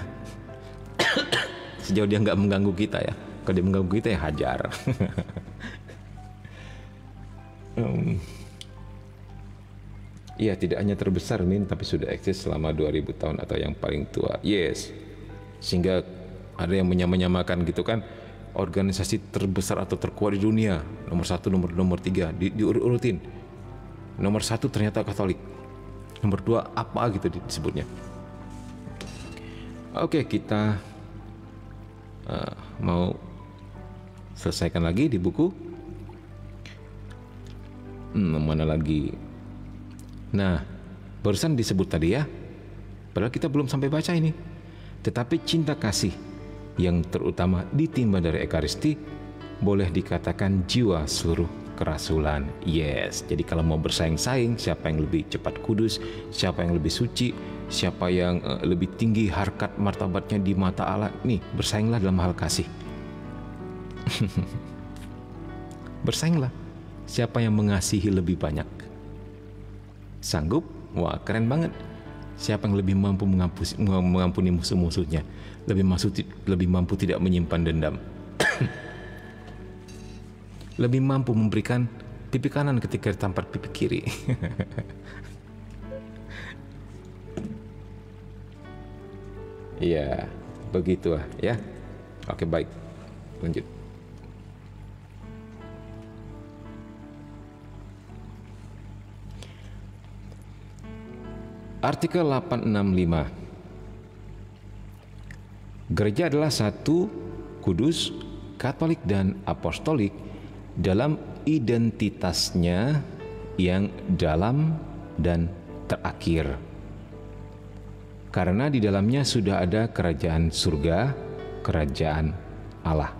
sejauh dia nggak mengganggu kita ya. Kalau dia mengganggu kita ya hajar. Iya, tidak hanya terbesar Min, tapi sudah eksis selama 2000 tahun atau yang paling tua. Yes. Sehingga ada yang menyamakan gitu kan, organisasi terbesar atau terkuat di dunia, nomor 1, nomor 3 diurut-urutin. Nomor 1 ternyata Katolik. Nomor 2 apa gitu disebutnya. Oke, kita mau selesaikan lagi di buku. Mana lagi? Nah, barusan disebut tadi ya, padahal kita belum sampai baca ini. Tetapi cinta kasih yang terutama ditimba dari Ekaristi boleh dikatakan jiwa seluruh kerasulan. Yes, jadi kalau mau bersaing-saing siapa yang lebih cepat kudus, siapa yang lebih suci, siapa yang lebih tinggi harkat martabatnya di mata Allah, nih bersainglah dalam hal kasih. Bersainglah, siapa yang mengasihi lebih banyak. Sanggup? Wah, keren banget. Siapa yang lebih mampu mengampuni musuh-musuhnya, lebih mampu tidak menyimpan dendam, lebih mampu memberikan pipi kanan ketika ditampar pipi kiri. Iya, begitulah ya. Oke, baik, lanjut. Artikel 865. Gereja adalah satu, kudus, Katolik dan apostolik dalam identitasnya yang dalam dan terakhir. Karena di dalamnya sudah ada kerajaan surga, kerajaan Allah.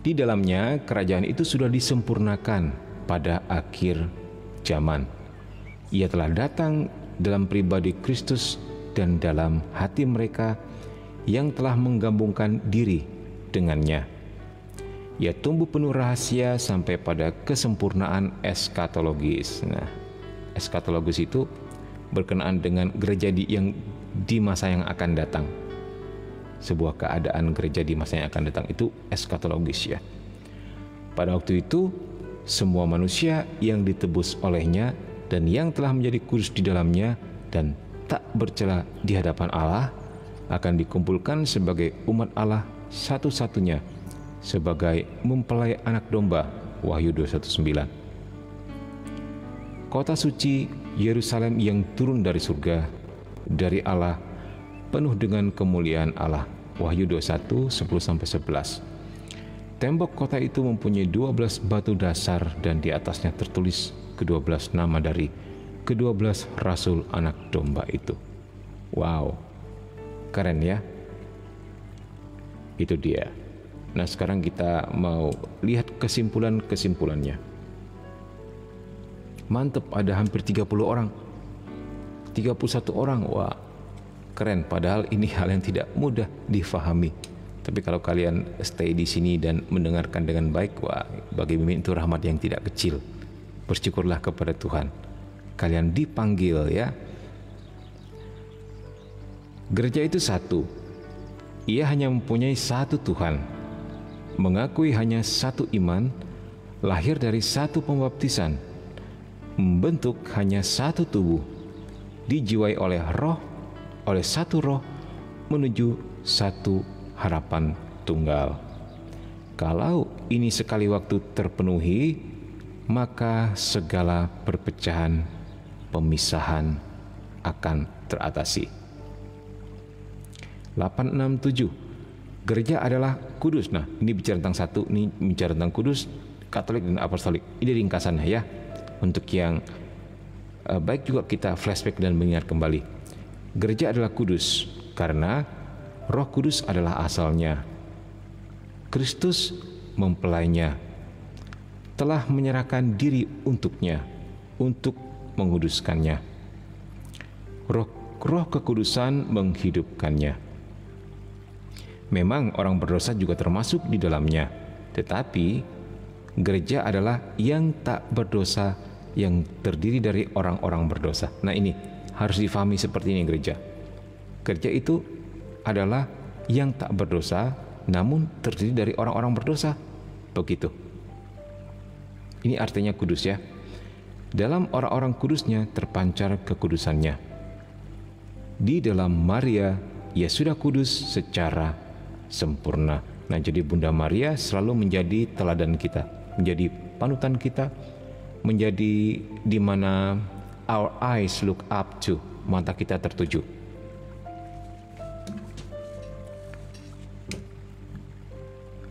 Di dalamnya kerajaan itu sudah disempurnakan pada akhir zaman. Ia telah datang dalam pribadi Kristus dan dalam hati mereka yang telah menggabungkan diri dengannya. Ia tumbuh penuh rahasia sampai pada kesempurnaan eskatologis. Nah, eskatologis itu berkenaan dengan gereja yang di masa yang akan datang. Sebuah keadaan gereja di masa yang akan datang itu eskatologis ya. Pada waktu itu, semua manusia yang ditebus olehnya dan yang telah menjadi kudus di dalamnya dan tak bercela di hadapan Allah akan dikumpulkan sebagai umat Allah satu-satunya sebagai mempelai anak domba. Wahyu 2:19. Kota suci Yerusalem yang turun dari surga dari Allah penuh dengan kemuliaan Allah. Wahyu 21:10-11. Tembok kota itu mempunyai 12 batu dasar dan di atasnya tertulis ke-12 nama dari ke-12 rasul anak domba itu. Wow, keren ya. Itu dia. Nah, sekarang kita mau lihat kesimpulannya. Mantep, ada hampir 30 orang. 31 orang, wah keren. Padahal ini hal yang tidak mudah difahami. Tapi kalau kalian stay di sini dan mendengarkan dengan baik, wah, bagi Mimin itu rahmat yang tidak kecil. Bersyukurlah kepada Tuhan. Kalian dipanggil ya. Gereja itu satu. Ia hanya mempunyai satu Tuhan. Mengakui hanya satu iman, lahir dari satu pembaptisan, membentuk hanya satu tubuh, dijiwai oleh satu roh, menuju satu harapan tunggal. Kalau ini sekali waktu terpenuhi, maka segala perpecahan, pemisahan akan teratasi. 867. Gereja adalah kudus. Nah, ini bicara tentang satu, ini bicara tentang kudus, Katolik dan Apostolik. Ini ringkasannya ya. Untuk yang baik juga kita flashback dan mengingat kembali. Gereja adalah kudus karena Roh Kudus adalah asalnya. Kristus mempelainya, telah menyerahkan diri untuknya, untuk menguduskannya. Roh kekudusan menghidupkannya. Memang orang berdosa juga termasuk di dalamnya, tetapi gereja adalah yang tak berdosa, yang terdiri dari orang-orang berdosa. Nah, ini harus difahami seperti ini gereja. Gereja itu adalah yang tak berdosa, namun terdiri dari orang-orang berdosa. Begitu. Ini artinya kudus ya. Dalam orang-orang kudusnya terpancar kekudusannya. Di dalam Maria, ia sudah kudus secara sempurna. Nah, jadi Bunda Maria selalu menjadi teladan kita, menjadi panutan kita, menjadi di mana our eyes look up to, mata kita tertuju.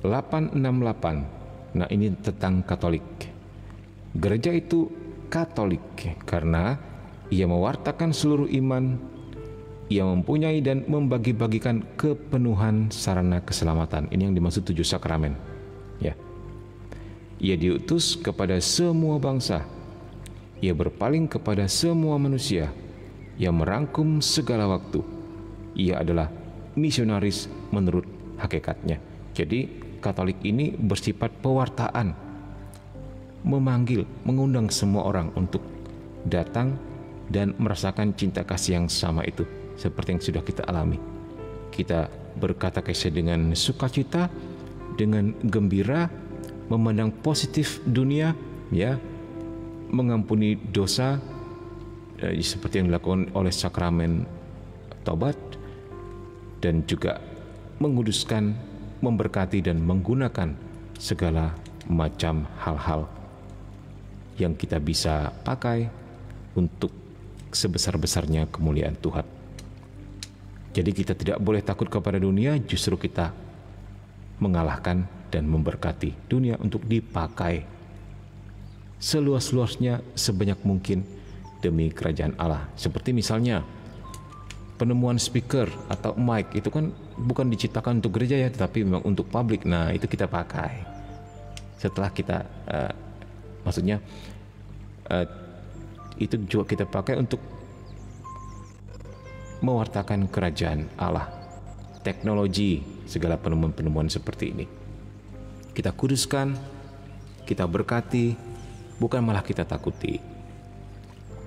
868. Nah, ini tentang Katolik. Gereja itu Katolik karena ia mewartakan seluruh iman, ia mempunyai dan membagi-bagikan kepenuhan sarana keselamatan. Ini yang dimaksud 7 sakramen. Ya. Ia diutus kepada semua bangsa. Ia berpaling kepada semua manusia. Ia merangkum segala waktu. Ia adalah misionaris menurut hakikatnya. Jadi Katolik ini bersifat pewartaan, memanggil, mengundang semua orang untuk datang dan merasakan cinta kasih yang sama itu, seperti yang sudah kita alami. Kita berkata kisah dengan sukacita, dengan gembira, memandang positif dunia, ya, mengampuni dosa, seperti yang dilakukan oleh sakramen Taubat, dan juga menguduskan, memberkati dan menggunakan segala macam hal-hal yang kita bisa pakai untuk sebesar-besarnya kemuliaan Tuhan. Jadi kita tidak boleh takut kepada dunia, justru kita mengalahkan dan memberkati dunia untuk dipakai seluas-luasnya sebanyak mungkin demi kerajaan Allah. Seperti misalnya penemuan speaker atau mic itu kan bukan diciptakan untuk gereja ya, tetapi memang untuk publik. Nah, itu kita pakai setelah kita itu juga kita pakai untuk mewartakan kerajaan Allah. Teknologi, segala penemuan-penemuan seperti ini kita kuduskan, kita berkati, bukan malah kita takuti,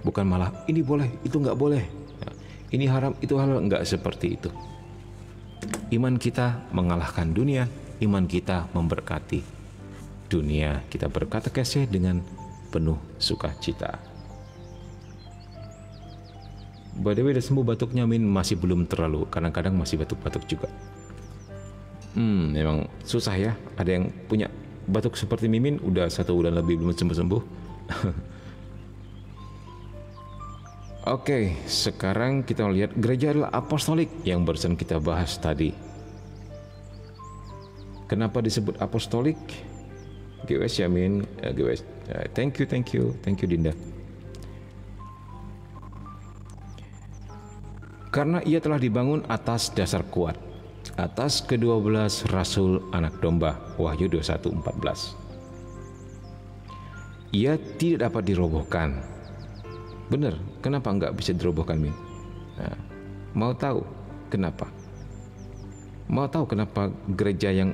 bukan malah ini boleh, itu nggak boleh, ini haram, itu halal. Enggak seperti itu. Iman kita mengalahkan dunia, iman kita memberkati dunia. Kita berkata kasih dengan penuh sukacita. By the way, udah sembuh batuknya, Min? Masih belum terlalu, kadang-kadang masih batuk-batuk juga. Memang susah ya. Ada yang punya batuk seperti Mimin, udah 1 bulan lebih belum sembuh-sembuh. Oke, sekarang kita lihat gereja adalah apostolik yang barusan kita bahas tadi. Kenapa disebut apostolik? GWS Yamin, GWS. Thank you Dinda. Karena ia telah dibangun atas dasar kuat, atas ke-12 Rasul Anak Domba, Wahyu 21:14. Ia tidak dapat dirobohkan. Benar, kenapa enggak bisa dirobohkan, Min? Nah, mau tahu kenapa? Mau tahu kenapa gereja yang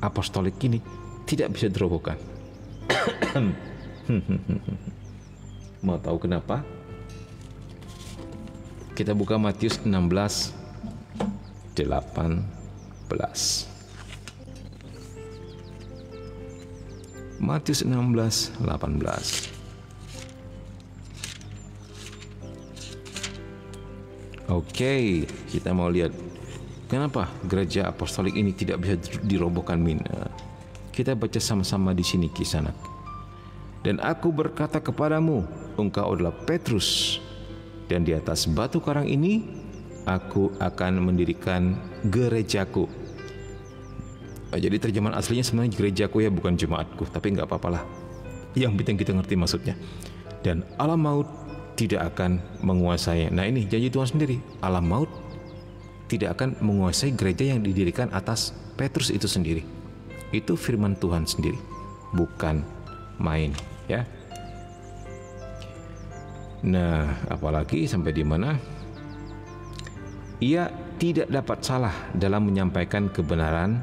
apostolik ini tidak bisa dirobohkan? Mau tahu kenapa? Kita buka Matius 16:18. Matius 16:18. Oke, kita mau lihat kenapa gereja apostolik ini tidak bisa dirobohkan, Min. Kita baca sama-sama di sini, Kisanak. Dan aku berkata kepadamu, engkau adalah Petrus, dan di atas batu karang ini aku akan mendirikan gerejaku. Jadi terjemahan aslinya sebenarnya gerejaku ya, bukan jemaatku, tapi nggak apa-apalah. Yang penting kita ngerti maksudnya. Dan alam maut tidak akan menguasai. Nah ini janji Tuhan sendiri, alam maut tidak akan menguasai gereja yang didirikan atas Petrus itu sendiri. Itu firman Tuhan sendiri, bukan main ya. Nah, apalagi sampai di mana? Ia tidak dapat salah dalam menyampaikan kebenaran.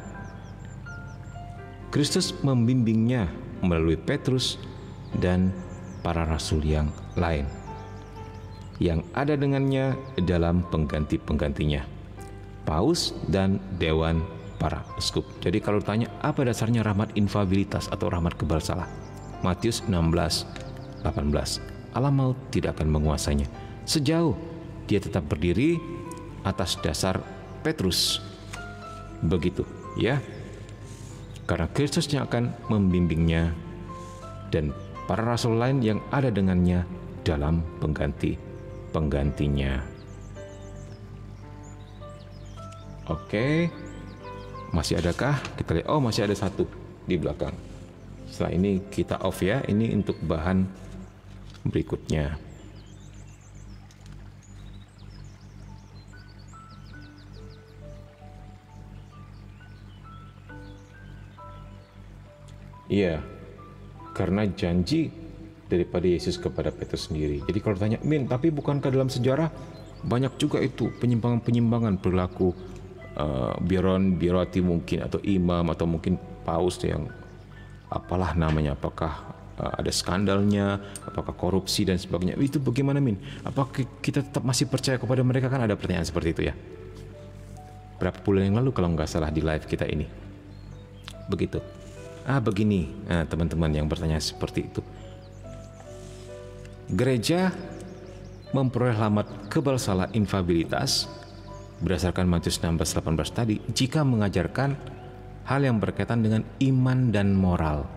Kristus membimbingnya melalui Petrus dan para rasul yang lain yang ada dengannya dalam pengganti-penggantinya, paus dan dewan para uskup. Jadi kalau tanya apa dasarnya rahmat infabilitas atau rahmat kebal salah, Matius 16:18. Alam maut tidak akan menguasainya sejauh dia tetap berdiri atas dasar Petrus. Begitu ya. Karena Kristus yang akan membimbingnya dan para rasul lain yang ada dengannya dalam penggantinya. Oke. Masih adakah? Kita lihat. Oh, masih ada satu di belakang. Setelah ini kita off ya. Ini untuk bahan berikutnya. Iya, karena janji daripada Yesus kepada Petrus sendiri. Jadi kalau tanya, Min, tapi bukankah dalam sejarah banyak juga itu penyimpangan-penyimpangan perilaku biroti mungkin, atau imam, atau mungkin paus yang apalah namanya, apakah ada skandalnya, apakah korupsi dan sebagainya. Itu bagaimana, Min? Apakah kita tetap masih percaya kepada mereka? Kan ada pertanyaan seperti itu ya. Berapa bulan yang lalu kalau nggak salah di live kita ini. Begitu. Begini, teman-teman yang bertanya seperti itu. Gereja memperoleh rahmat kebal salah infabilitas berdasarkan Matius 16:18 tadi jika mengajarkan hal yang berkaitan dengan iman dan moral.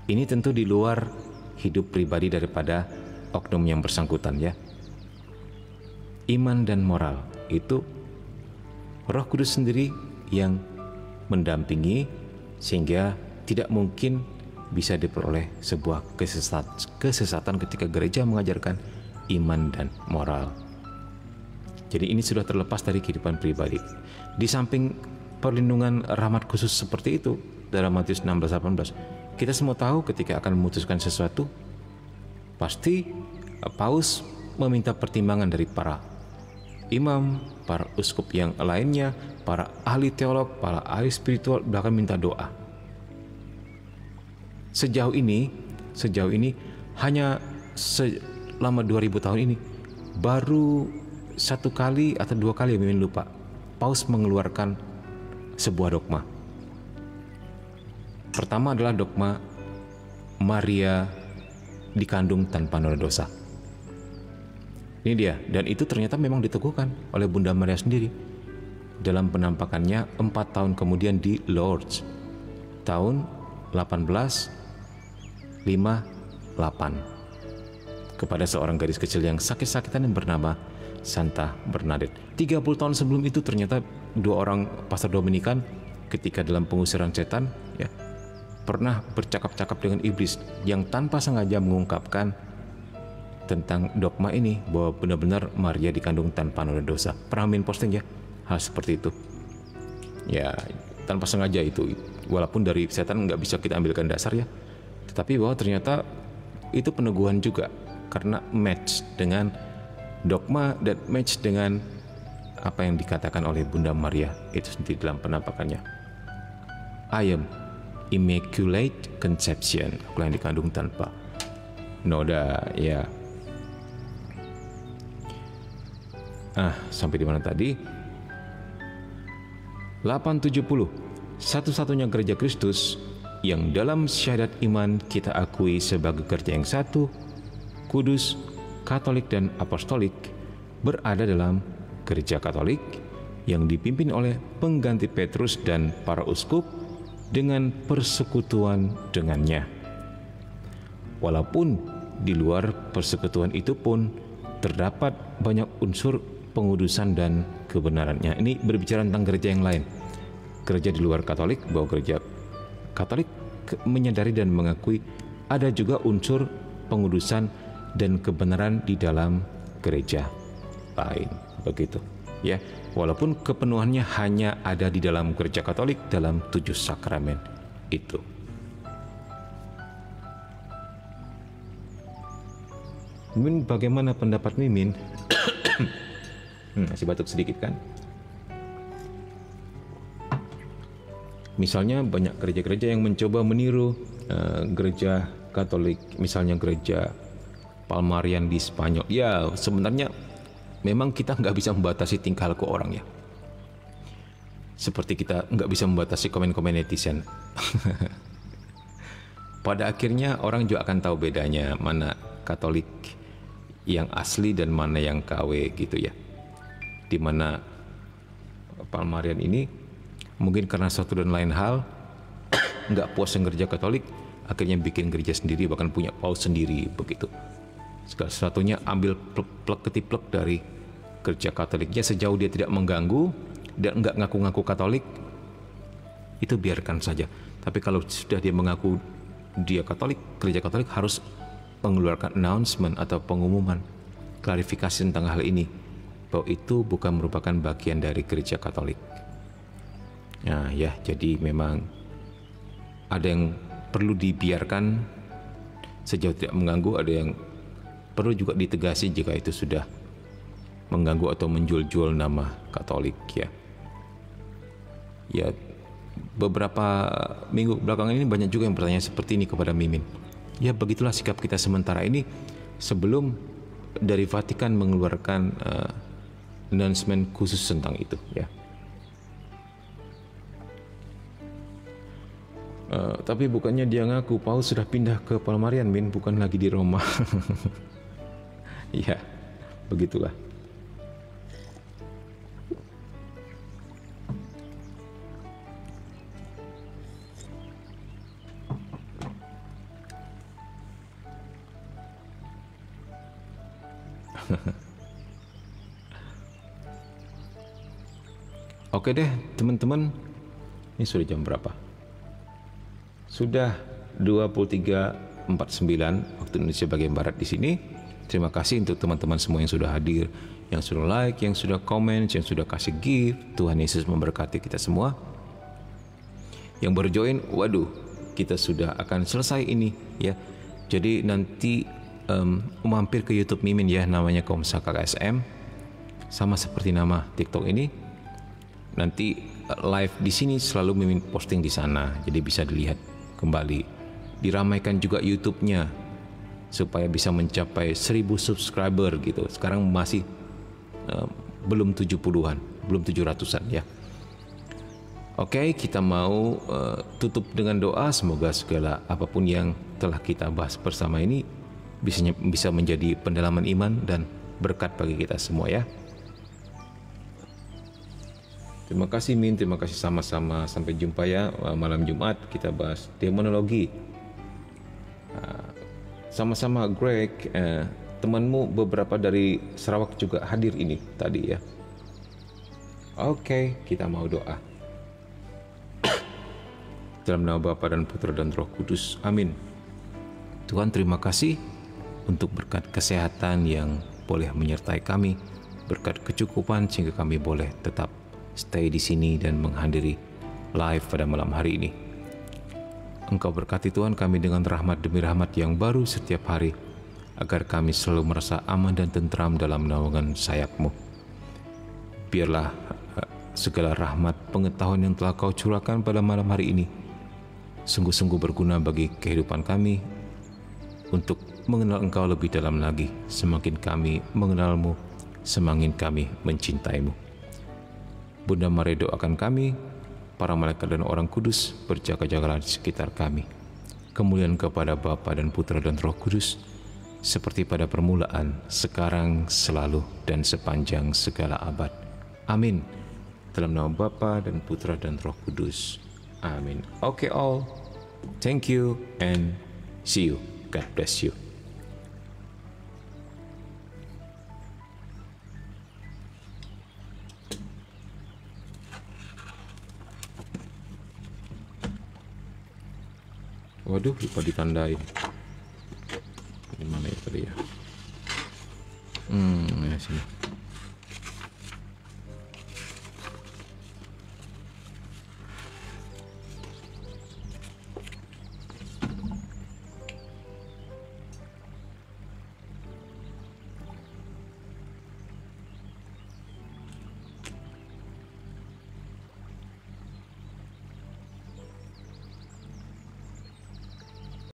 Ini tentu di luar hidup pribadi daripada oknum yang bersangkutan ya. Iman dan moral itu Roh Kudus sendiri yang mendampingi, sehingga tidak mungkin bisa diperoleh sebuah kesesatan ketika gereja mengajarkan iman dan moral. Jadi ini sudah terlepas dari kehidupan pribadi. Di samping perlindungan rahmat khusus seperti itu dalam Matius 16:18, kita semua tahu ketika akan memutuskan sesuatu, pasti paus meminta pertimbangan dari para imam, para uskup yang lainnya, para ahli teolog, para ahli spiritual, bahkan minta doa. Sejauh ini hanya selama 2000 tahun ini baru 1 kali atau 2 kali, mimin lupa, paus mengeluarkan sebuah dogma. Pertama adalah dogma Maria dikandung tanpa noda dosa. Ini dia, dan itu ternyata memang diteguhkan oleh Bunda Maria sendiri dalam penampakannya 4 tahun kemudian di Lourdes tahun 1858 kepada seorang gadis kecil yang sakit-sakitan yang bernama Santa Bernadette. 30 tahun sebelum itu ternyata 2 orang pastor Dominikan ketika dalam pengusiran setan ya pernah bercakap-cakap dengan iblis yang tanpa sengaja mengungkapkan tentang dogma ini bahwa benar-benar Maria dikandung tanpa noda dosa. Pernah Min posting ya hal seperti itu ya, tanpa sengaja itu, walaupun dari setan nggak bisa kita ambilkan dasar ya, tetapi bahwa ternyata itu peneguhan juga karena match dengan dogma dan match dengan apa yang dikatakan oleh Bunda Maria itu sendiri dalam penampakannya. I am Immaculate Conception, aku yang dikandung tanpa noda ya. Sampai di mana tadi? 870. Satu-satunya gereja Kristus yang dalam syahadat iman kita akui sebagai gereja yang satu, kudus, katolik dan apostolik, berada dalam gereja Katolik yang dipimpin oleh pengganti Petrus dan para uskup dengan persekutuan dengannya. Walaupun di luar persekutuan itu pun terdapat banyak unsur pengudusan dan kebenarannya. Ini berbicara tentang gereja yang lain. Gereja di luar Katolik, bahwa gereja Katolik menyadari dan mengakui ada juga unsur pengudusan dan kebenaran di dalam gereja lain. Begitu ya. Walaupun kepenuhannya hanya ada di dalam gereja Katolik dalam 7 sakramen itu. Mimin, bagaimana pendapat Mimin? Masih batuk sedikit kan? Misalnya banyak gereja-gereja yang mencoba meniru gereja Katolik, misalnya gereja Palmarian di Spanyol. Ya sebenarnya memang kita nggak bisa membatasi tingkah laku orang ya. Seperti kita nggak bisa membatasi komen-komen netizen. Pada akhirnya orang juga akan tahu bedanya mana Katolik yang asli dan mana yang KW gitu ya. Di mana Palmarian ini mungkin karena satu dan lain hal nggak puas dengan gereja Katolik, akhirnya bikin gereja sendiri, bahkan punya paus sendiri begitu. Segala sesuatunya ambil plek-ketiplek dari gereja Katoliknya, sejauh dia tidak mengganggu dan nggak ngaku-ngaku Katolik, itu biarkan saja. Tapi kalau sudah dia mengaku dia Katolik, gereja Katolik harus mengeluarkan announcement atau pengumuman, klarifikasi tentang hal ini, bahwa itu bukan merupakan bagian dari gereja Katolik. Nah ya, jadi memang ada yang perlu dibiarkan sejauh tidak mengganggu, ada yang perlu juga ditegasi jika itu sudah mengganggu atau menjual-jual nama Katolik ya. Ya, beberapa minggu belakangan ini banyak juga yang bertanya seperti ini kepada Mimin. Ya begitulah sikap kita sementara ini sebelum dari Vatikan mengeluarkan announcement khusus tentang itu ya. Tapi bukannya dia ngaku Paus sudah pindah ke Palmarian, Min, bukan lagi di Roma. Ya, begitulah. Oke deh, teman-teman. Ini sudah jam berapa? Sudah 23.49 waktu Indonesia bagian barat di sini. Terima kasih untuk teman-teman semua yang sudah hadir, yang sudah like, yang sudah komen, yang sudah kasih gift. Tuhan Yesus memberkati kita semua. Yang baru join, waduh, kita sudah akan selesai ini ya. Jadi nanti mampir ke YouTube Mimin ya, namanya Komsa KKSM, sama seperti nama TikTok ini. Nanti live di sini selalu Mimin posting di sana, jadi bisa dilihat kembali. Diramaikan juga YouTube-nya supaya bisa mencapai 1000 subscriber gitu. Sekarang masih belum 70-an, belum 700-an ya. Oke, kita mau tutup dengan doa. Semoga segala apapun yang telah kita bahas bersama ini bisa menjadi pendalaman iman dan berkat bagi kita semua ya. Terima kasih Min, terima kasih sama-sama. Sampai jumpa ya malam Jumat kita bahas demonologi. Sama-sama Greg, temanmu beberapa dari Sarawak juga hadir ini tadi ya. Oke, kita mau doa. Dalam nama Bapa dan Putra dan Roh Kudus. Amin. Tuhan, terima kasih untuk berkat kesehatan yang boleh menyertai kami, berkat kecukupan sehingga kami boleh tetap stay di sini dan menghadiri live pada malam hari ini. Engkau berkati Tuhan kami dengan rahmat demi rahmat yang baru setiap hari, agar kami selalu merasa aman dan tentram dalam naungan sayap-Mu. Biarlah segala rahmat pengetahuan yang telah Kau curahkan pada malam hari ini sungguh-sungguh berguna bagi kehidupan kami untuk mengenal Engkau lebih dalam lagi. Semakin kami mengenal-Mu, semakin kami mencintai-Mu. Bunda Maria doakan kami, para malaikat dan orang kudus berjaga-jagalah di sekitar kami. Kemuliaan kepada Bapa dan Putra dan Roh Kudus, seperti pada permulaan, sekarang, selalu, dan sepanjang segala abad. Amin. Dalam nama Bapa dan Putra dan Roh Kudus. Amin. Okay all, thank you and see you. God bless you. Waduh, lupa ditandain. Di mana ya tadi ya? Ya sini.